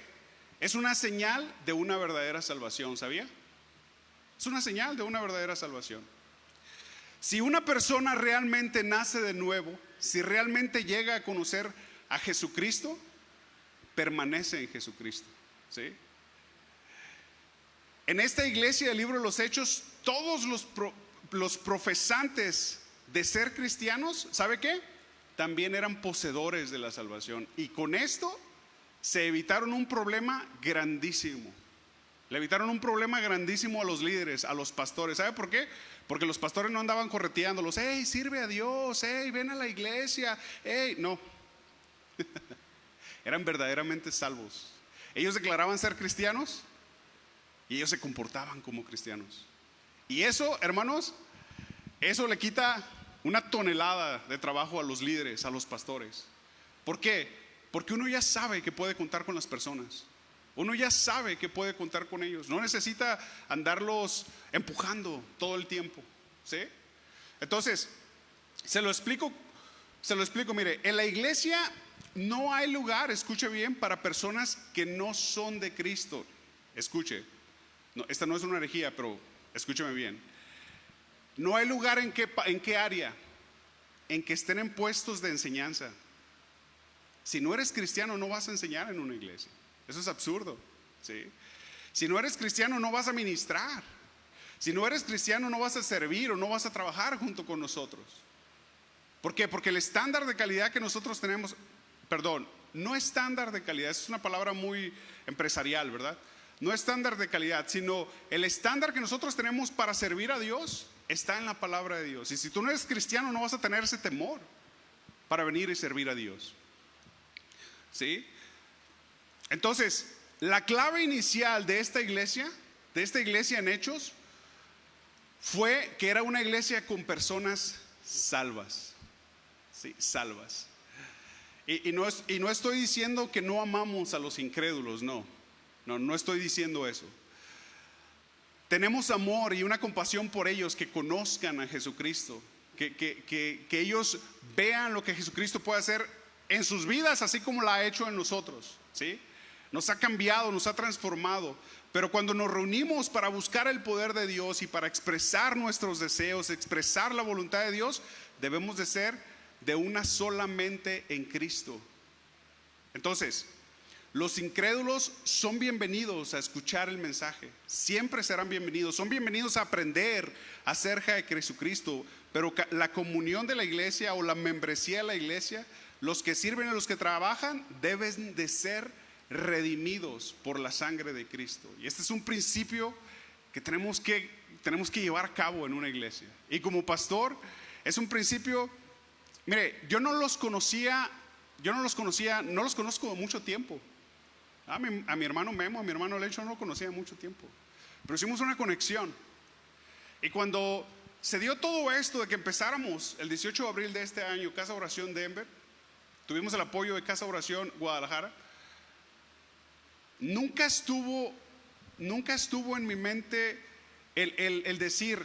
es una señal de una verdadera salvación, ¿sabía? Es una señal de una verdadera salvación. Si una persona realmente nace de nuevo, si realmente llega a conocer a Jesucristo, permanece en Jesucristo, ¿sí? En esta iglesia del libro de los Hechos, todos los profesantes de ser cristianos, ¿sabe qué? También eran poseedores de la salvación. Y con esto se evitaron un problema grandísimo. Le evitaron un problema grandísimo a los líderes, a los pastores. ¿Sabe por qué? Porque los pastores no andaban correteándolos: hey, sirve a Dios, hey, ven a la iglesia, hey, no. Eran verdaderamente salvos. Ellos declaraban ser cristianos y ellos se comportaban como cristianos. Y eso, hermanos, eso le quita una tonelada de trabajo a los líderes, a los pastores. ¿Por qué? Porque uno ya sabe que puede contar con las personas. Uno ya sabe que puede contar con ellos. No necesita andarlos empujando todo el tiempo, ¿sí? Entonces, se lo explico, mire, en la iglesia no hay lugar, escuche bien, para personas que no son de Cristo. escuche, no, esta no es una herejía, pero escúcheme bien. No hay lugar en qué área en que estén en puestos de enseñanza. Si no eres cristiano, no vas a enseñar en una iglesia. Eso es absurdo, ¿sí? Si no eres cristiano, no vas a ministrar. Si no eres cristiano, no vas a servir o no vas a trabajar junto con nosotros. ¿Por qué? Porque el estándar de calidad que nosotros tenemos, perdón, no estándar de calidad, es una palabra muy empresarial, ¿verdad? No estándar de calidad, sino el estándar que nosotros tenemos para servir a Dios está en la palabra de Dios. Y si tú no eres cristiano, no vas a tener ese temor para venir y servir a Dios. ¿Sí? Entonces, la clave inicial de esta iglesia en Hechos, fue que era una iglesia con personas salvas. Sí, salvas. Y no estoy diciendo que no amamos a los incrédulos, no estoy diciendo eso. Tenemos amor y una compasión por ellos, que conozcan a Jesucristo, que ellos vean lo que Jesucristo puede hacer en sus vidas, así como lo ha hecho en nosotros, ¿sí? Nos ha cambiado, nos ha transformado. Pero cuando nos reunimos para buscar el poder de Dios y para expresar nuestros deseos, expresar la voluntad de Dios, debemos de ser de una sola mente en Cristo. Entonces, los incrédulos son bienvenidos a escuchar el mensaje, siempre serán bienvenidos, son bienvenidos a aprender acerca de Jesucristo, pero la comunión de la iglesia o la membresía de la iglesia, los que sirven y los que trabajan, deben de ser redimidos por la sangre de Cristo. Y este es un principio que tenemos que llevar a cabo en una iglesia. Y como pastor, es un principio, mire, no los conozco de mucho tiempo. A mi hermano Memo, a mi hermano Lecho no lo conocía de mucho tiempo, pero hicimos una conexión. Y cuando se dio todo esto de que empezáramos el 18 de abril de este año Casa Oración Denver, tuvimos el apoyo de Casa Oración Guadalajara. Nunca estuvo en mi mente el decir,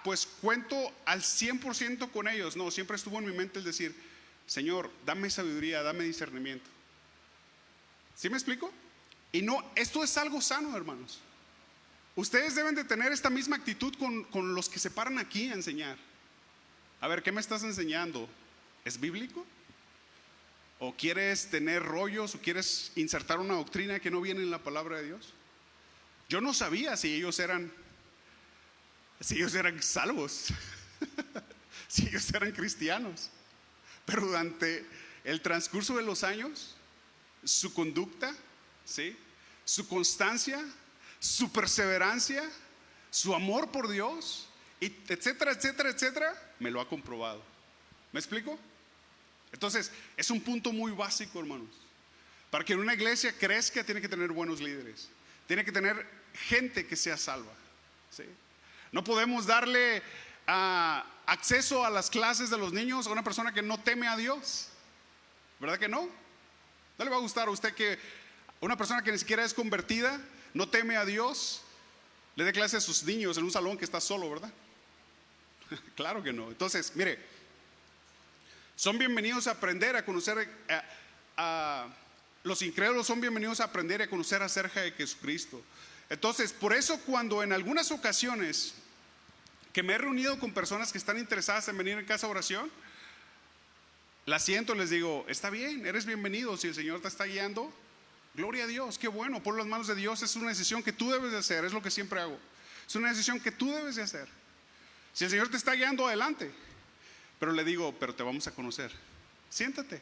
pues cuento al 100% con ellos. No, siempre estuvo en mi mente el decir, Señor, dame sabiduría, dame discernimiento. ¿Sí me explico? Y no, esto es algo sano, hermanos. Ustedes deben de tener esta misma actitud con los que se paran aquí a enseñar. A ver, ¿qué me estás enseñando? ¿Es bíblico? ¿O quieres tener rollos o quieres insertar una doctrina que no viene en la palabra de Dios? Yo no sabía si ellos eran salvos, si ellos eran cristianos. Pero durante el transcurso de los años, su conducta, ¿sí?, su constancia, su perseverancia, su amor por Dios, y etcétera, etcétera, etcétera, me lo ha comprobado. ¿Me explico? Entonces, es un punto muy básico, hermanos. Para que en una iglesia crezca, tiene que tener buenos líderes, tiene que tener gente que sea salva, ¿sí? No podemos darle acceso a las clases de los niños a una persona que no teme a Dios, ¿verdad que no? No le va a gustar a usted que una persona que ni siquiera es convertida, no teme a Dios, le dé clase a sus niños en un salón que está solo, ¿verdad? Claro que no. Entonces, mire, son bienvenidos a aprender a conocer los incrédulos son bienvenidos a aprender y a conocer acerca de Jesucristo. Entonces, por eso cuando en algunas ocasiones que me he reunido con personas que están interesadas en venir en Casa Oración, las siento, les digo, está bien, eres bienvenido. Si el Señor te está guiando, gloria a Dios, qué bueno, por las manos de Dios. Es una decisión que tú debes de hacer, es lo que siempre hago. Es una decisión que tú debes de hacer. Si el Señor te está guiando, adelante. Pero le digo, pero te vamos a conocer. Siéntate.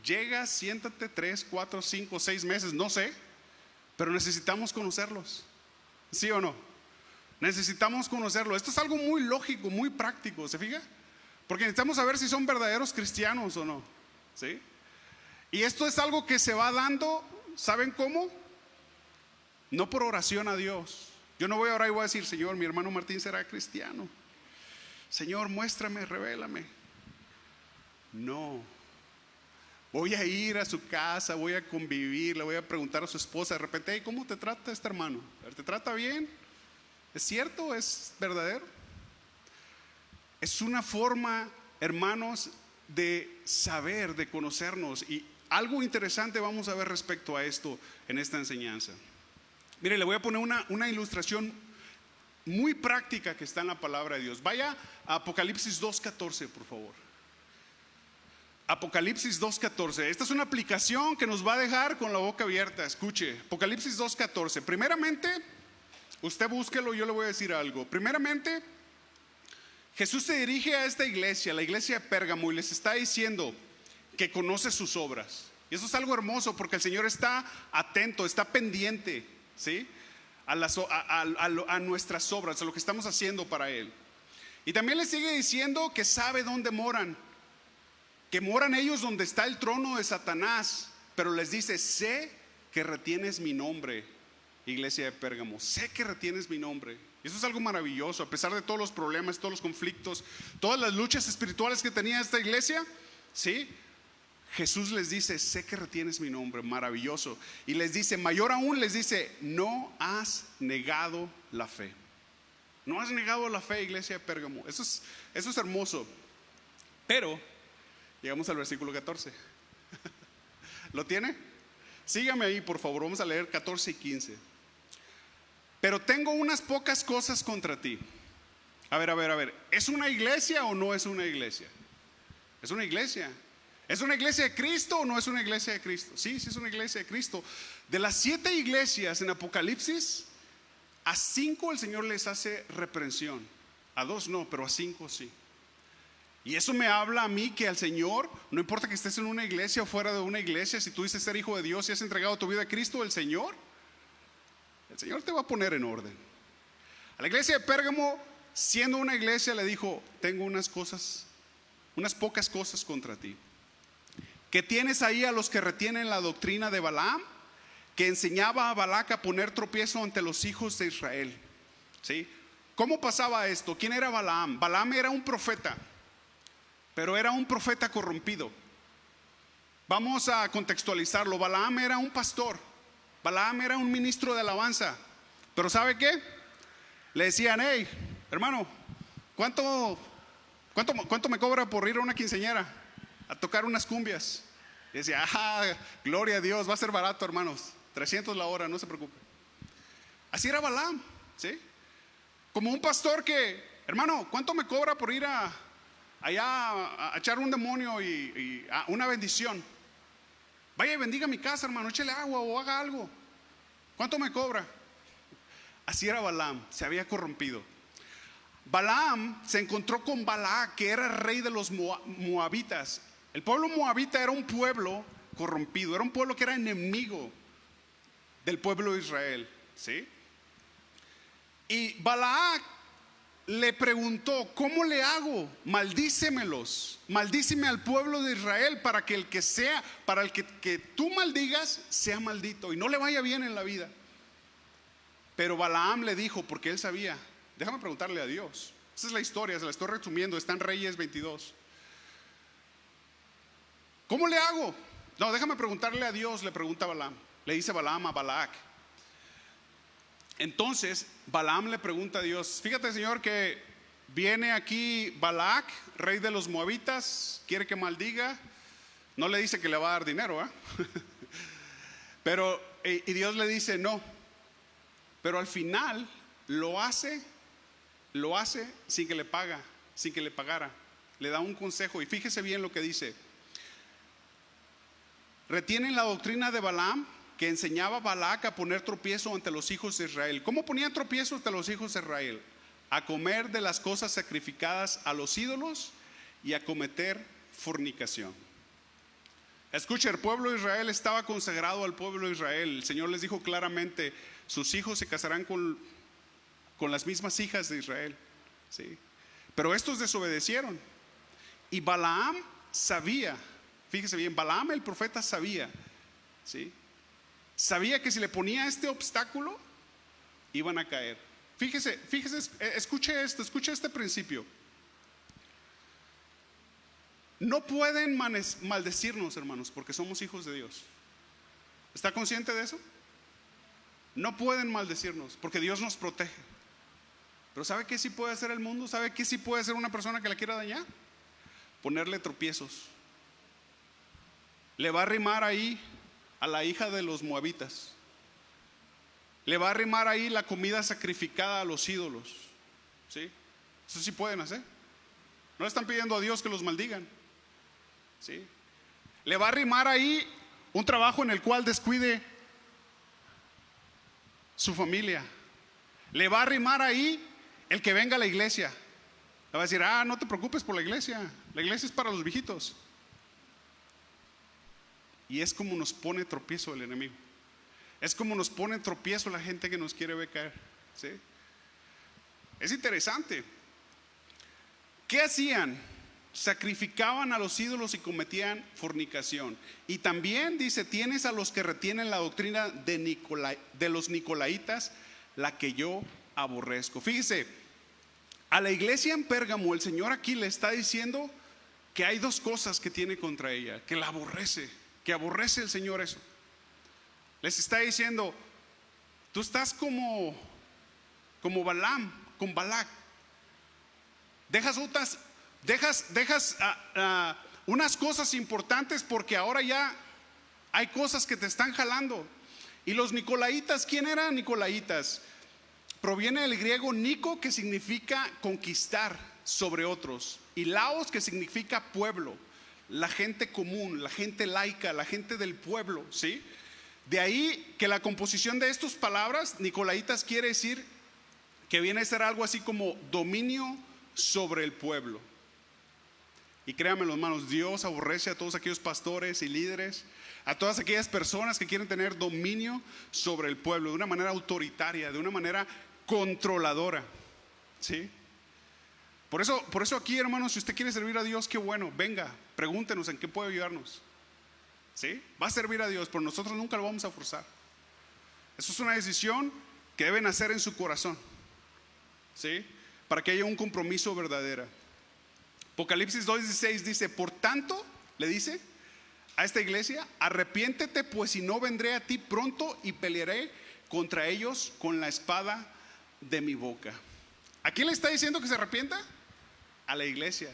Llega, siéntate 3, 4, 5, 6 meses, no sé, pero necesitamos conocerlos. ¿Sí o no? Necesitamos conocerlos. Esto es algo muy lógico, muy práctico, ¿se fija? Porque necesitamos saber si son verdaderos cristianos o no, ¿sí? Y esto es algo que se va dando, ¿saben cómo? No por oración a Dios. Yo no voy a orar y voy a decir, Señor, mi hermano Martín será cristiano. Señor, muéstrame, revélame. No. Voy a ir a su casa, voy a convivir, le voy a preguntar a su esposa de repente, hey, ¿cómo te trata este hermano? ¿Te trata bien? ¿Es cierto? ¿Es verdadero? Es una forma, hermanos, de saber, de conocernos. Y algo interesante vamos a ver respecto a esto en esta enseñanza. Mire, le voy a poner una ilustración muy práctica que está en la palabra de Dios. Vaya a Apocalipsis 2:14, por favor. Apocalipsis 2:14. Esta es una aplicación que nos va a dejar con la boca abierta. Escuche, Apocalipsis 2:14. Primeramente, usted búsquelo, yo le voy a decir algo. Primeramente, Jesús se dirige a esta iglesia, la iglesia de Pérgamo, y les está diciendo que conoce sus obras. Y eso es algo hermoso porque el Señor está atento, está pendiente, ¿sí?, a nuestras obras, a lo que estamos haciendo para Él. Y también les sigue diciendo que sabe dónde moran, que moran ellos donde está el trono de Satanás, pero les dice: sé que retienes mi nombre, iglesia de Pérgamo, sé que retienes mi nombre. Y eso es algo maravilloso, a pesar de todos los problemas, todos los conflictos, todas las luchas espirituales que tenía esta iglesia, ¿sí? Jesús les dice: sé que retienes mi nombre, maravilloso. Y les dice, mayor aún, les dice: no has negado la fe. No has negado la fe, iglesia de Pérgamo. Eso es hermoso. Pero llegamos al versículo 14. ¿Lo tiene? Sígame ahí, por favor. Vamos a leer 14 y 15. Pero tengo unas pocas cosas contra ti. A ver. ¿Es una iglesia o no es una iglesia? Es una iglesia. ¿Es una iglesia de Cristo o no es una iglesia de Cristo? Sí, es una iglesia de Cristo. De las 7 iglesias en Apocalipsis, a 5 el Señor les hace reprensión. A 2 no, pero a 5 sí. Y eso me habla a mí que al Señor, no importa que estés en una iglesia o fuera de una iglesia, si tú dices ser hijo de Dios y has entregado tu vida a Cristo, el Señor te va a poner en orden. A la iglesia de Pérgamo, siendo una iglesia, le dijo: tengo unas pocas cosas contra ti. Que tienes ahí a los que retienen la doctrina de Balaam, que enseñaba a Balac a poner tropiezo ante los hijos de Israel. ¿Sí? ¿Cómo pasaba esto? ¿Quién era Balaam? Balaam era un profeta, pero era un profeta corrompido. Vamos a contextualizarlo. Balaam era un pastor, Balaam era un ministro de alabanza, pero ¿sabe qué? Le decían: hey, hermano, ¿cuánto me cobra por ir a una quinceañera a tocar unas cumbias? Y decía: gloria a Dios, va a ser barato, hermanos, 300 la hora, no se preocupe. Así era Balaam, ¿sí? Como un pastor que: hermano, ¿cuánto me cobra por ir allá a echar un demonio y una bendición? Vaya y bendiga mi casa, hermano, échele agua o haga algo. ¿Cuánto me cobra? Así era Balaam, se había corrompido. Balaam se encontró con Balac, que era rey de los moabitas. El pueblo moabita era un pueblo corrompido, era un pueblo que era enemigo del pueblo de Israel, ¿sí? Y Balac le preguntó: ¿cómo le hago? Maldícemelos, maldíceme al pueblo de Israel para que que tú maldigas sea maldito y no le vaya bien en la vida. Pero Balaam le dijo, porque él sabía: déjame preguntarle a Dios. Esa es la historia, se la estoy resumiendo, está en Reyes 22. ¿Cómo le hago? No, déjame preguntarle a Dios, le pregunta Balaam. Le dice Balaam a Balac. Entonces Balaam le pregunta a Dios: fíjate, Señor, que viene aquí Balac, rey de los moabitas, quiere que maldiga. No le dice que le va a dar dinero, pero y Dios le dice: no. Pero al final lo hace sin que le pagara. Le da un consejo y fíjese bien lo que dice: retienen la doctrina de Balaam, que enseñaba a Balac a poner tropiezo ante los hijos de Israel. ¿Cómo ponían tropiezo ante los hijos de Israel? A comer de las cosas sacrificadas a los ídolos y a cometer fornicación. Escucha, el pueblo de Israel estaba consagrado al pueblo de Israel. El Señor les dijo claramente: sus hijos se casarán con las mismas hijas de Israel, ¿sí? Pero estos desobedecieron. Y Balaam sabía, fíjese bien, Balaam el profeta sabía, ¿sí? Sabía que si le ponía este obstáculo iban a caer. Fíjese, escuche este principio. No pueden maldecirnos, hermanos, porque somos hijos de Dios. ¿Está consciente de eso? No pueden maldecirnos porque Dios nos protege. Pero ¿sabe qué sí puede hacer el mundo? ¿Sabe qué sí puede hacer una persona que la quiera dañar? Ponerle tropiezos. Le va a arrimar ahí a la hija de los moabitas. le va a arrimar ahí la comida sacrificada a los ídolos. ¿Sí? Eso sí pueden hacer. No le están pidiendo a Dios que los maldigan. ¿Sí? Le va a arrimar ahí un trabajo en el cual descuide su familia. Le va a arrimar ahí el que venga a la iglesia. Le va a decir, no te preocupes por la iglesia es para los viejitos. Y es como nos pone tropiezo el enemigo. Es como nos pone tropiezo la gente que nos quiere ver caer. ¿Sí? Es interesante. ¿Qué hacían? Sacrificaban a los ídolos y cometían fornicación. Y también dice, tienes a los que retienen la doctrina de los nicolaitas, la que yo aborrezco. Fíjese, a la iglesia en Pérgamo el Señor aquí le está diciendo que hay dos cosas que tiene contra ella, que la aborrece, que aborrece el Señor eso. Les está diciendo, tú estás como Balaam, con Balac. Dejas unas cosas importantes porque ahora ya hay cosas que te están jalando. Y los nicolaitas, ¿quién eran nicolaitas? Proviene del griego Nico, que significa conquistar sobre otros, y Laos, que significa pueblo, la gente común, la gente laica, la gente del pueblo, ¿sí? De ahí que la composición de estas palabras, nicolaitas, quiere decir que viene a ser algo así como dominio sobre el pueblo. Y créanme, hermanos, Dios aborrece a todos aquellos pastores y líderes, a todas aquellas personas que quieren tener dominio sobre el pueblo de una manera autoritaria, de una manera controladora. ¿Sí? Por eso aquí, hermanos, si usted quiere servir a Dios, qué bueno, venga, pregúntenos en qué puede ayudarnos. ¿Sí? Va a servir a Dios, pero nosotros nunca lo vamos a forzar. Eso es una decisión que deben hacer en su corazón. ¿Sí? Para que haya un compromiso verdadero. Apocalipsis 2:16 dice, por tanto, le dice a esta iglesia, arrepiéntete, pues si no vendré a ti pronto y pelearé contra ellos con la espada de mi boca. ¿A quién le está diciendo que se arrepienta? A la iglesia.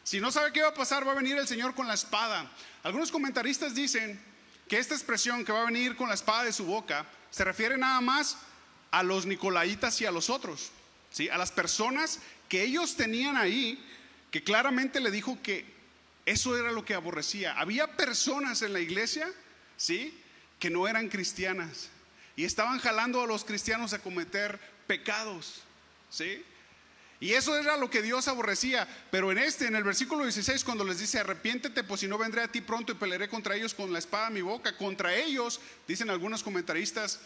Si no sabe qué va a pasar, va a venir el Señor con la espada. Algunos comentaristas dicen que esta expresión, que va a venir con la espada de su boca, se refiere nada más a los nicolaitas y a los otros, ¿sí? A las personas que ellos tenían ahí, que claramente le dijo que eso era lo que aborrecía. Había personas en la iglesia, ¿sí?, que no eran cristianas y estaban jalando a los cristianos a cometer pecados, ¿sí? Y eso era lo que Dios aborrecía. Pero en el versículo 16, cuando les dice, arrepiéntete, pues si no vendré a ti pronto y pelearé contra ellos con la espada de mi boca. Contra ellos, dicen algunos comentaristas,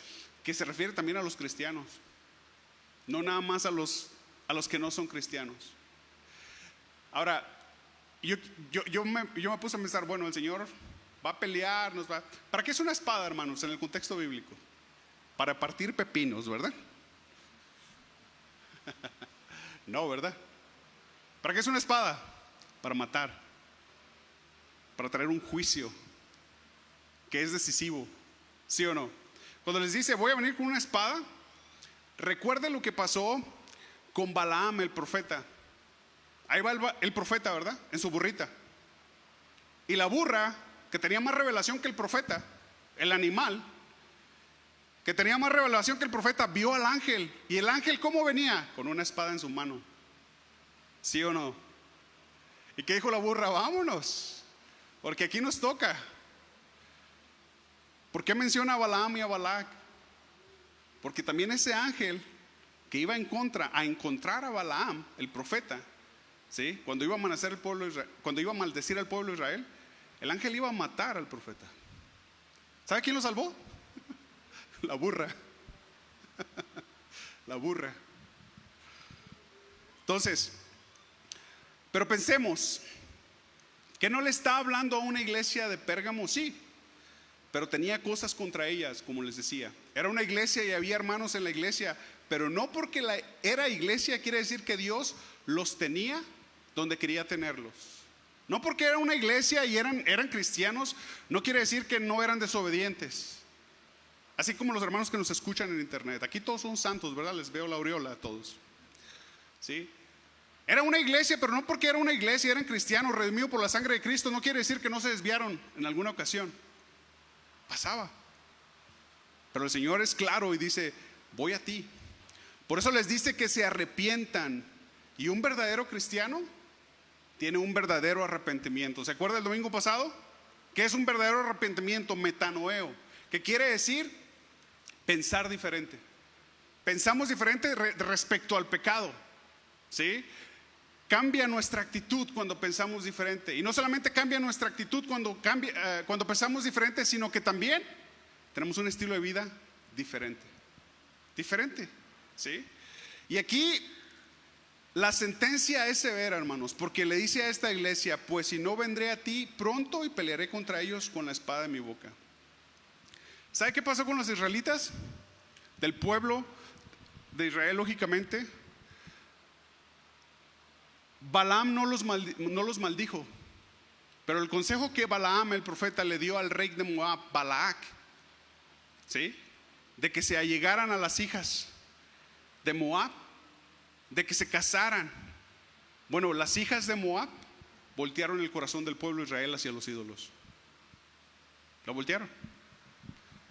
que se refiere también a los cristianos, no nada más a los que no son cristianos. Ahora, yo me puse a pensar, bueno, el Señor va a pelear, ¿para qué es una espada, hermanos, en el contexto bíblico? Para partir pepinos, ¿verdad? No, ¿verdad? ¿Para qué es una espada? Para matar, para traer un juicio que es decisivo, ¿sí o no? Cuando les dice, voy a venir con una espada, recuerden lo que pasó con Balaam, el profeta. Ahí va el profeta, ¿verdad? En su burrita. Y la burra, que tenía más revelación que el profeta, el animal, que tenía más revelación que el profeta, vio al ángel. ¿Y el ángel cómo venía? Con una espada en su mano. ¿Sí o no? ¿Y qué dijo la burra? Vámonos, porque aquí nos toca. ¿Por qué menciona a Balaam y a Balac? Porque también ese ángel que iba a encontrar a Balaam, el profeta, ¿sí?, cuando iba a maldecir al pueblo de Israel, el ángel iba a matar al profeta. ¿Sabe quién lo salvó? La burra. La burra. Entonces, pero pensemos, que no le está hablando a una iglesia de Pérgamo, sí, pero tenía cosas contra ellas, como les decía. Era una iglesia y había hermanos en la iglesia, pero no porque era iglesia quiere decir que Dios los tenía donde quería tenerlos. No porque era una iglesia y eran cristianos, no quiere decir que no eran desobedientes. Así como los hermanos que nos escuchan en internet. Aquí todos son santos, ¿verdad? Les veo la aureola a todos. ¿Sí? Era una iglesia, pero no porque era una iglesia, eran cristianos redimidos por la sangre de Cristo, no quiere decir que no se desviaron en alguna ocasión. Pasaba. Pero el Señor es claro y dice, voy a ti. Por eso les dice que se arrepientan. Y un verdadero cristiano tiene un verdadero arrepentimiento. ¿Se acuerda el domingo pasado? ¿Qué es un verdadero arrepentimiento? Metanoeo, que quiere decir pensar diferente. Pensamos diferente respecto al pecado, ¿sí? Cambia nuestra actitud cuando pensamos diferente. Y no solamente cambia nuestra actitud cuando pensamos diferente, sino que también tenemos un estilo de vida diferente. Diferente, ¿sí? Y aquí la sentencia es severa, hermanos, porque le dice a esta iglesia: pues si no, vendré a ti pronto y pelearé contra ellos con la espada de mi boca. ¿Sabe qué pasó con los israelitas? Del pueblo de Israel, lógicamente. Balaam no los maldijo, pero el consejo que Balaam, el profeta, le dio al rey de Moab, Balac, ¿sí?, de que se allegaran a las hijas de Moab, de que se casaran. Bueno, las hijas de Moab voltearon el corazón del pueblo de Israel hacia los ídolos. Lo voltearon.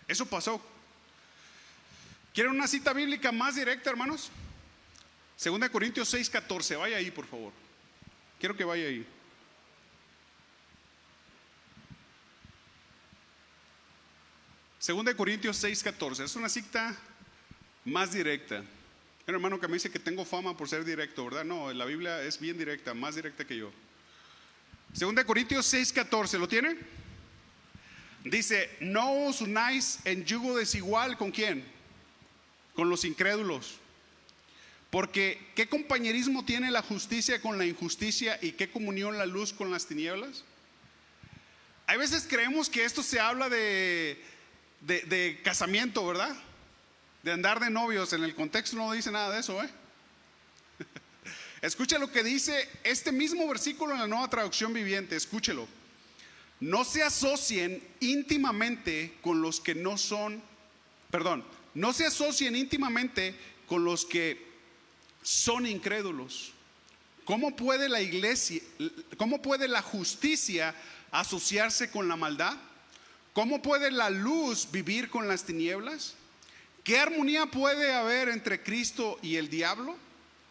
Eso pasó. ¿Quieren una cita bíblica más directa, hermanos? 2 Corintios 6:14. Vaya ahí, por favor. Quiero que vaya ahí. Segunda de Corintios 6:14. Es una cita más directa. Hay un hermano que me dice que tengo fama por ser directo, ¿verdad? No, la Biblia es bien directa, más directa que yo. Segunda de Corintios 6:14. ¿Lo tiene? Dice: no os unáis en yugo desigual. ¿Con quién? Con los incrédulos. Porque ¿qué compañerismo tiene la justicia con la injusticia? ¿Y qué comunión la luz con las tinieblas? Hay veces creemos que esto se habla de casamiento, ¿verdad? De andar de novios. En el contexto no dice nada de eso, ¿eh? Escucha lo que dice este mismo versículo en la Nueva Traducción Viviente. Escúchelo. No se asocien íntimamente con los que no son, no se asocien íntimamente con los que son incrédulos. ¿Cómo puede la iglesia, cómo puede la justicia asociarse con la maldad? ¿Cómo puede la luz vivir con las tinieblas? ¿Qué armonía puede haber entre Cristo y el diablo?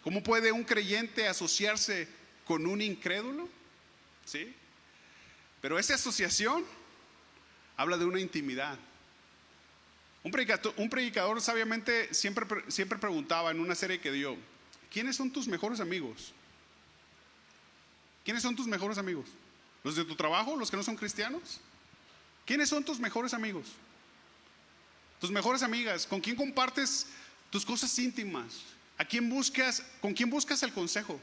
¿Cómo puede un creyente asociarse con un incrédulo? ¿Sí? Pero esa asociación habla de una intimidad. Un predicador sabiamente siempre preguntaba en una serie que dio: ¿quiénes son tus mejores amigos? ¿Quiénes son tus mejores amigos? ¿Los de tu trabajo? ¿Los que no son cristianos? ¿Quiénes son tus mejores amigos? Tus mejores amigas. ¿Con quién compartes tus cosas íntimas? ¿Con quién buscas el consejo?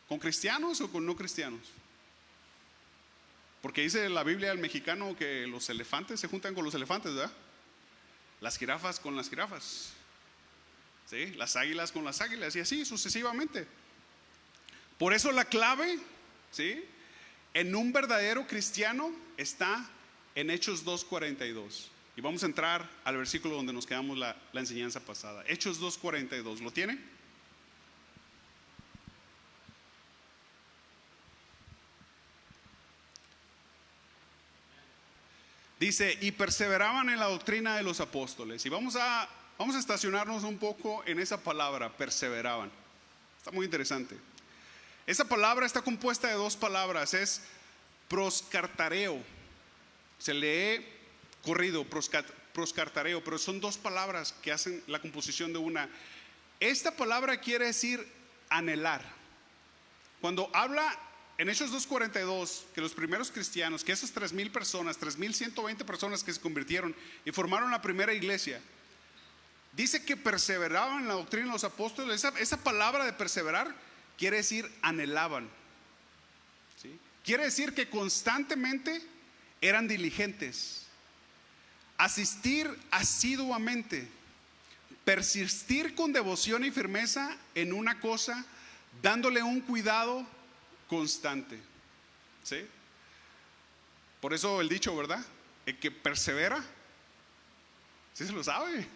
¿Con cristianos o con no cristianos? Porque dice la Biblia al mexicano que los elefantes se juntan con los elefantes, ¿verdad? Las jirafas con las jirafas, ¿sí? Las águilas con las águilas, y así sucesivamente. Por eso la clave, ¿sí?, en un verdadero cristiano está en Hechos 2:42. Y vamos a entrar al versículo donde nos quedamos la enseñanza pasada. Hechos 2:42. ¿Lo tiene? Dice: y perseveraban en la doctrina de los apóstoles. Y vamos a estacionarnos un poco en esa palabra, perseveraban. Está muy interesante. Esa palabra está compuesta de dos palabras. Es proscartareo. Se lee corrido, proscartareo, pero son dos palabras que hacen la composición de una. Esta palabra quiere decir anhelar. Cuando habla en Hechos 2:42 que los primeros cristianos, que esas 3,000 personas, 3,120 personas que se convirtieron y formaron la primera iglesia, dice que perseveraban en la doctrina de los apóstoles. Esa palabra de perseverar quiere decir anhelaban, ¿sí? Quiere decir que constantemente eran diligentes, asistir asiduamente, persistir con devoción y firmeza en una cosa, dándole un cuidado constante, ¿sí? Por eso el dicho, ¿verdad? El que persevera, ¿sí se lo sabe?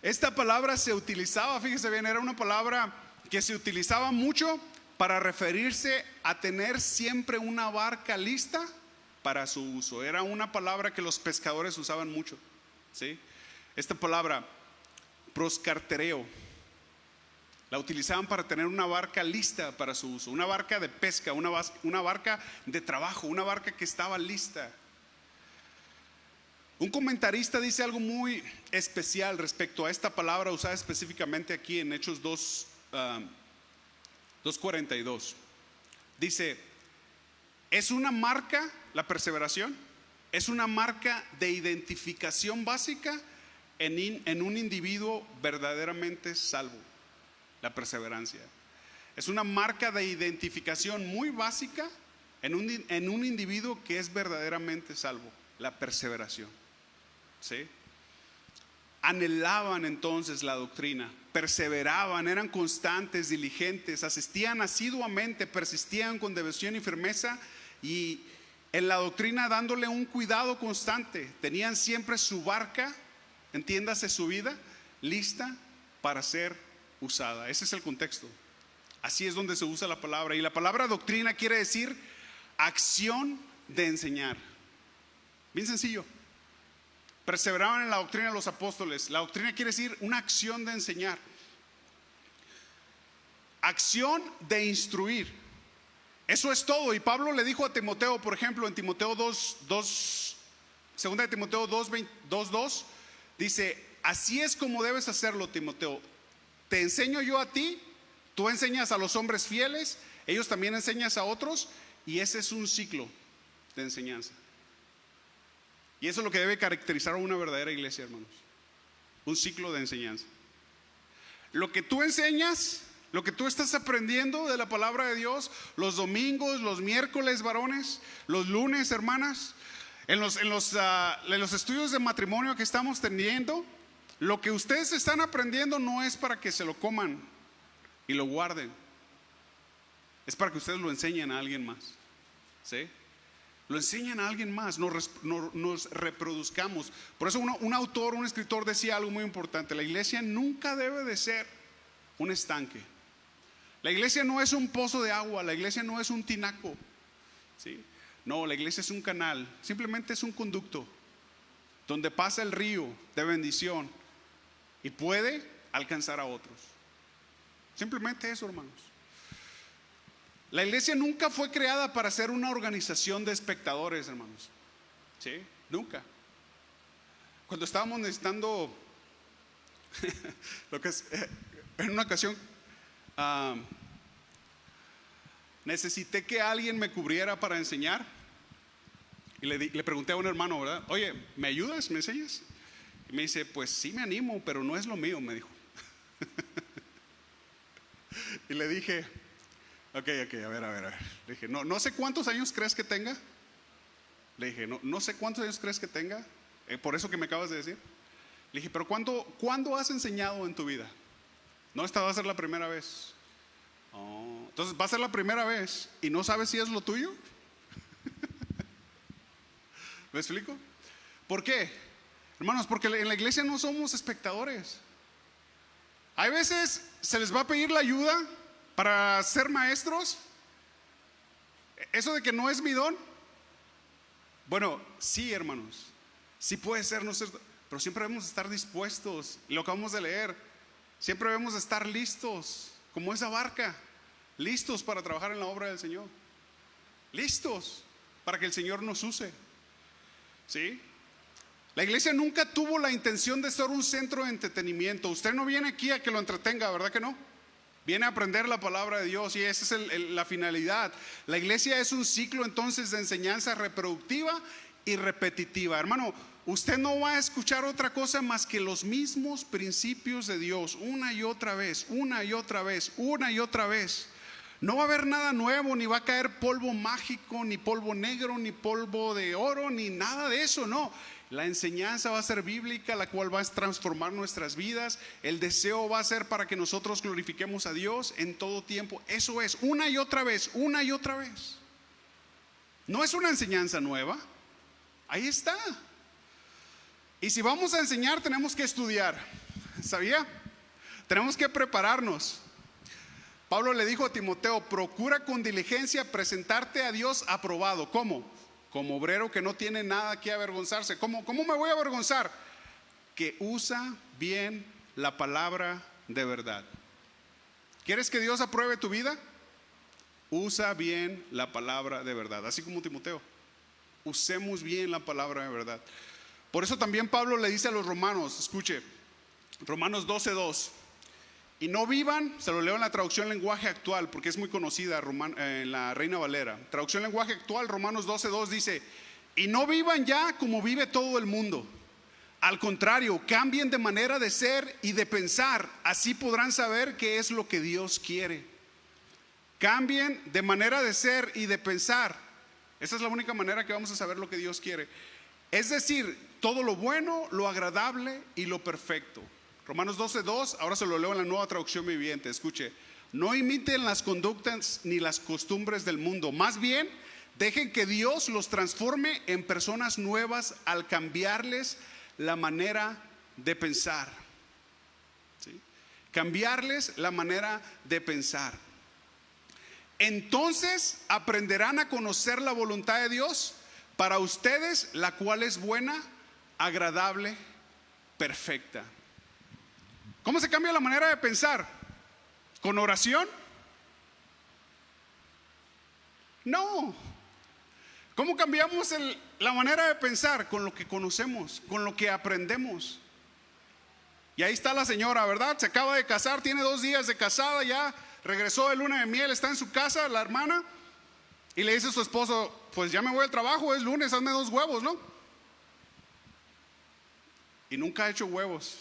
Esta palabra se utilizaba, fíjese bien, era una palabra que se utilizaba mucho para referirse a tener siempre una barca lista para su uso. Era una palabra que los pescadores usaban mucho, ¿sí? Esta palabra, proscartereo, la utilizaban para tener una barca lista para su uso, una barca de pesca, una barca de trabajo, una barca que estaba lista. Un comentarista dice algo muy especial respecto a esta palabra usada específicamente aquí en Hechos 2:42. Dice, es una marca, la perseveración, es una marca de identificación básica en un individuo verdaderamente salvo. La perseverancia es una marca de identificación muy básica en un individuo que es verdaderamente salvo. La perseveración, ¿sí? Anhelaban entonces la doctrina, perseveraban, eran constantes, diligentes, asistían asiduamente, persistían con devoción y firmeza, y en la doctrina dándole un cuidado constante. Tenían siempre su barca, entiéndase su vida, lista para ser usada. Ese es el contexto. Así es donde se usa la palabra. Y la palabra doctrina quiere decir acción de enseñar. Bien sencillo. Perseveraban en la doctrina de los apóstoles. La doctrina quiere decir una acción de enseñar, acción de instruir. Eso es todo. Y Pablo le dijo a Timoteo, por ejemplo, en Timoteo 2:2, segunda de Timoteo 2:2, dice, así es como debes hacerlo, Timoteo. Te enseño yo a ti, tú enseñas a los hombres fieles, ellos también enseñas a otros, y ese es un ciclo de enseñanza. Y eso es lo que debe caracterizar a una verdadera iglesia, hermanos. Un ciclo de enseñanza. Lo que tú enseñas, lo que tú estás aprendiendo de la palabra de Dios, los domingos, los miércoles, varones, los lunes, hermanas, en los estudios de matrimonio que estamos teniendo, lo que ustedes están aprendiendo no es para que se lo coman y lo guarden. Es para que ustedes lo enseñen a alguien más, ¿sí? Lo enseñan a alguien más, nos reproduzcamos. Por eso un autor, un escritor decía algo muy importante: la iglesia nunca debe de ser un estanque. La iglesia no es un pozo de agua, la iglesia no es un tinaco, ¿sí? No, la iglesia es un canal, simplemente es un conducto donde pasa el río de bendición y puede alcanzar a otros. Simplemente eso, hermanos. La iglesia nunca fue creada para ser una organización de espectadores, hermanos. ¿Sí? Nunca. Cuando estábamos necesitando lo que es, en una ocasión necesité que alguien me cubriera para enseñar, y le pregunté a un hermano, ¿verdad? Oye, ¿me ayudas? ¿Me enseñas? Y me dice, pues sí me animo, pero no es lo mío, me dijo. Y le dije, ok, a ver. Le dije, no sé cuántos años crees que tenga. Le dije, no sé cuántos años crees que tenga, por eso que me acabas de decir. Le dije, pero ¿cuándo has enseñado en tu vida? No, esta va a ser la primera vez. Oh, entonces va a ser la primera vez y no sabes si es lo tuyo. ¿Me explico? ¿Por qué? Hermanos, porque en la iglesia no somos espectadores. Hay veces se les va a pedir la ayuda para ser maestros. Eso de que no es mi don, bueno, sí, hermanos, sí puede ser, no ser, pero siempre debemos estar dispuestos. Lo acabamos de leer. Siempre debemos estar listos, como esa barca, listos para trabajar en la obra del Señor, listos para que el Señor nos use. ¿Sí? La iglesia nunca tuvo la intención de ser un centro de entretenimiento. Usted no viene aquí a que lo entretenga, ¿verdad que no? Viene a aprender la palabra de Dios, y esa es la finalidad. La iglesia es un ciclo entonces de enseñanza reproductiva y repetitiva. Hermano, usted no va a escuchar otra cosa más que los mismos principios de Dios una y otra vez. No va a haber nada nuevo, ni va a caer polvo mágico, ni polvo negro, ni polvo de oro, ni nada de eso, no. La enseñanza va a ser bíblica, la cual va a transformar nuestras vidas. El deseo va a ser para que nosotros glorifiquemos a Dios en todo tiempo. Eso es, una y otra vez. No es una enseñanza nueva. Ahí está. Y si vamos a enseñar, tenemos que estudiar. ¿Sabía? Tenemos que prepararnos. Pablo le dijo a Timoteo, procura con diligencia presentarte a Dios aprobado. ¿Cómo? Como obrero que no tiene nada que avergonzarse. ¿Cómo me voy a avergonzar? que usa bien la palabra de verdad. ¿Quieres que Dios apruebe tu vida? Usa bien la palabra de verdad, así como Timoteo. Usemos bien la palabra de verdad. Por eso también Pablo le dice a los romanos, escuche, Romanos 12:2, y no vivan, se lo leo en la traducción lenguaje actual, porque es muy conocida en la Reina Valera. Traducción lenguaje actual, Romanos 12:2 dice, y no vivan ya como vive todo el mundo. Al contrario, cambien de manera de ser y de pensar, así podrán saber qué es lo que Dios quiere. Cambien de manera de ser y de pensar. Esa es la única manera que vamos a saber lo que Dios quiere. Es decir, todo lo bueno, lo agradable y lo perfecto. Romanos 12:2, ahora se lo leo en la Nueva Traducción Viviente. Escuche, no imiten las conductas ni las costumbres del mundo. Más bien, dejen que Dios los transforme en personas nuevas al cambiarles la manera de pensar. ¿Sí? Cambiarles la manera de pensar. Entonces aprenderán a conocer la voluntad de Dios para ustedes, la cual es buena, agradable, perfecta. ¿Cómo se cambia la manera de pensar? ¿Con oración? No. ¿Cómo cambiamos la manera de pensar? Con lo que conocemos, con lo que aprendemos. Y ahí está la señora, ¿verdad? Se acaba de casar, tiene 2 días de casada, ya regresó de luna de miel, está en su casa, la hermana, y le dice a su esposo, pues ya me voy al trabajo, es lunes, hazme 2 huevos, ¿no? Y nunca ha hecho huevos.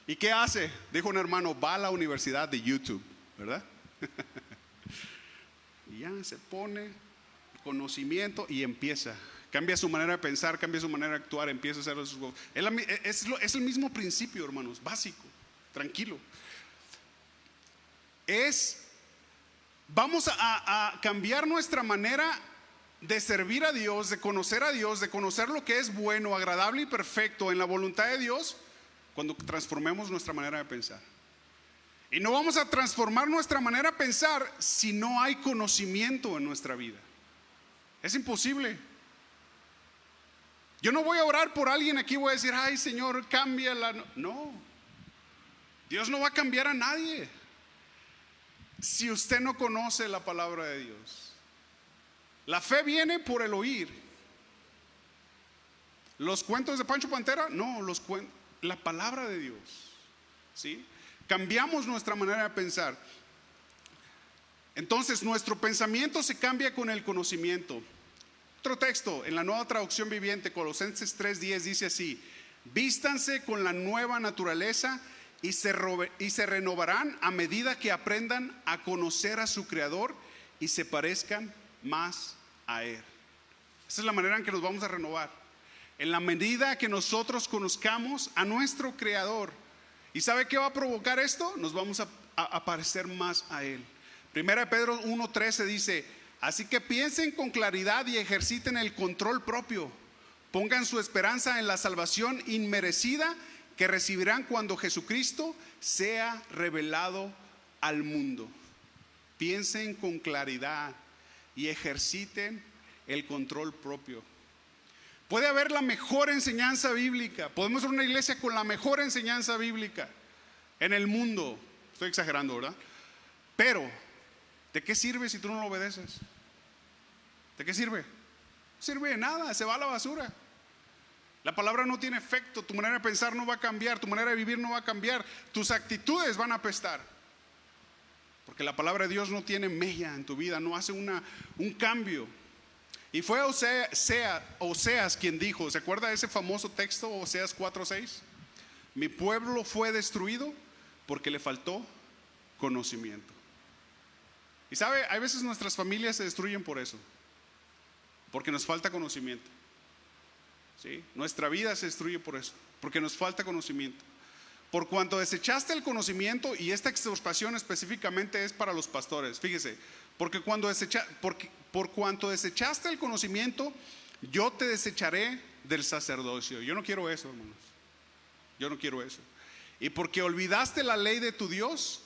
¿Y qué hace? Dijo un hermano, va a la universidad de YouTube, ¿verdad? Y ya se pone conocimiento y empieza. Cambia su manera de pensar, cambia su manera de actuar, empieza a hacer sus huevos. Es el mismo principio, hermanos, básico, tranquilo. Vamos a cambiar nuestra manera de servir a Dios, de conocer a Dios, de conocer lo que es bueno, agradable y perfecto en la voluntad de Dios, cuando transformemos nuestra manera de pensar. Y no vamos a transformar nuestra manera de pensar si no hay conocimiento en nuestra vida. Es imposible. Yo no voy a orar por alguien aquí, voy a decir, ay Señor, cámbiala. No, Dios no va a cambiar a nadie si usted no conoce la palabra de Dios. La fe viene por el oír. Los cuentos de Pancho Pantera, no, la palabra de Dios. ¿Sí? Cambiamos nuestra manera de pensar. Entonces nuestro pensamiento se cambia con el conocimiento. Otro texto en la Nueva Traducción Viviente, Colosenses 3:10 dice así: vístanse con la nueva naturaleza y se renovarán a medida que aprendan a conocer a su Creador y se parezcan más a Él. Esa es la manera en que nos vamos a renovar, en la medida que nosotros conozcamos a nuestro Creador. ¿Y sabe qué va a provocar esto? Nos vamos a parecer más a Él. Primera de Pedro 1:13 dice: así que piensen con claridad y ejerciten el control propio. Pongan su esperanza en la salvación inmerecida que recibirán cuando Jesucristo sea revelado al mundo. Piensen con claridad y ejerciten el control propio. Puede haber la mejor enseñanza bíblica, podemos ser una iglesia con la mejor enseñanza bíblica en el mundo. Estoy exagerando, ¿verdad? Pero ¿de qué sirve si tú no lo obedeces? ¿De qué sirve? No sirve de nada, se va a la basura. La palabra no tiene efecto, tu manera de pensar no va a cambiar, tu manera de vivir no va a cambiar, tus actitudes van a apestar. Porque la palabra de Dios no tiene mella en tu vida, no hace un cambio. Y fue Oseas quien dijo, ¿se acuerda de ese famoso texto, Oseas 4:6? Mi pueblo fue destruido porque le faltó conocimiento. Y sabe, hay veces nuestras familias se destruyen por eso, porque nos falta conocimiento. ¿Sí? Nuestra vida se destruye por eso, porque nos falta conocimiento. Por cuanto desechaste el conocimiento, y esta exhortación específicamente es para los pastores, fíjese, por cuanto desechaste el conocimiento, yo te desecharé del sacerdocio. Yo no quiero eso, hermanos. Yo no quiero eso. Y porque olvidaste la ley de tu Dios,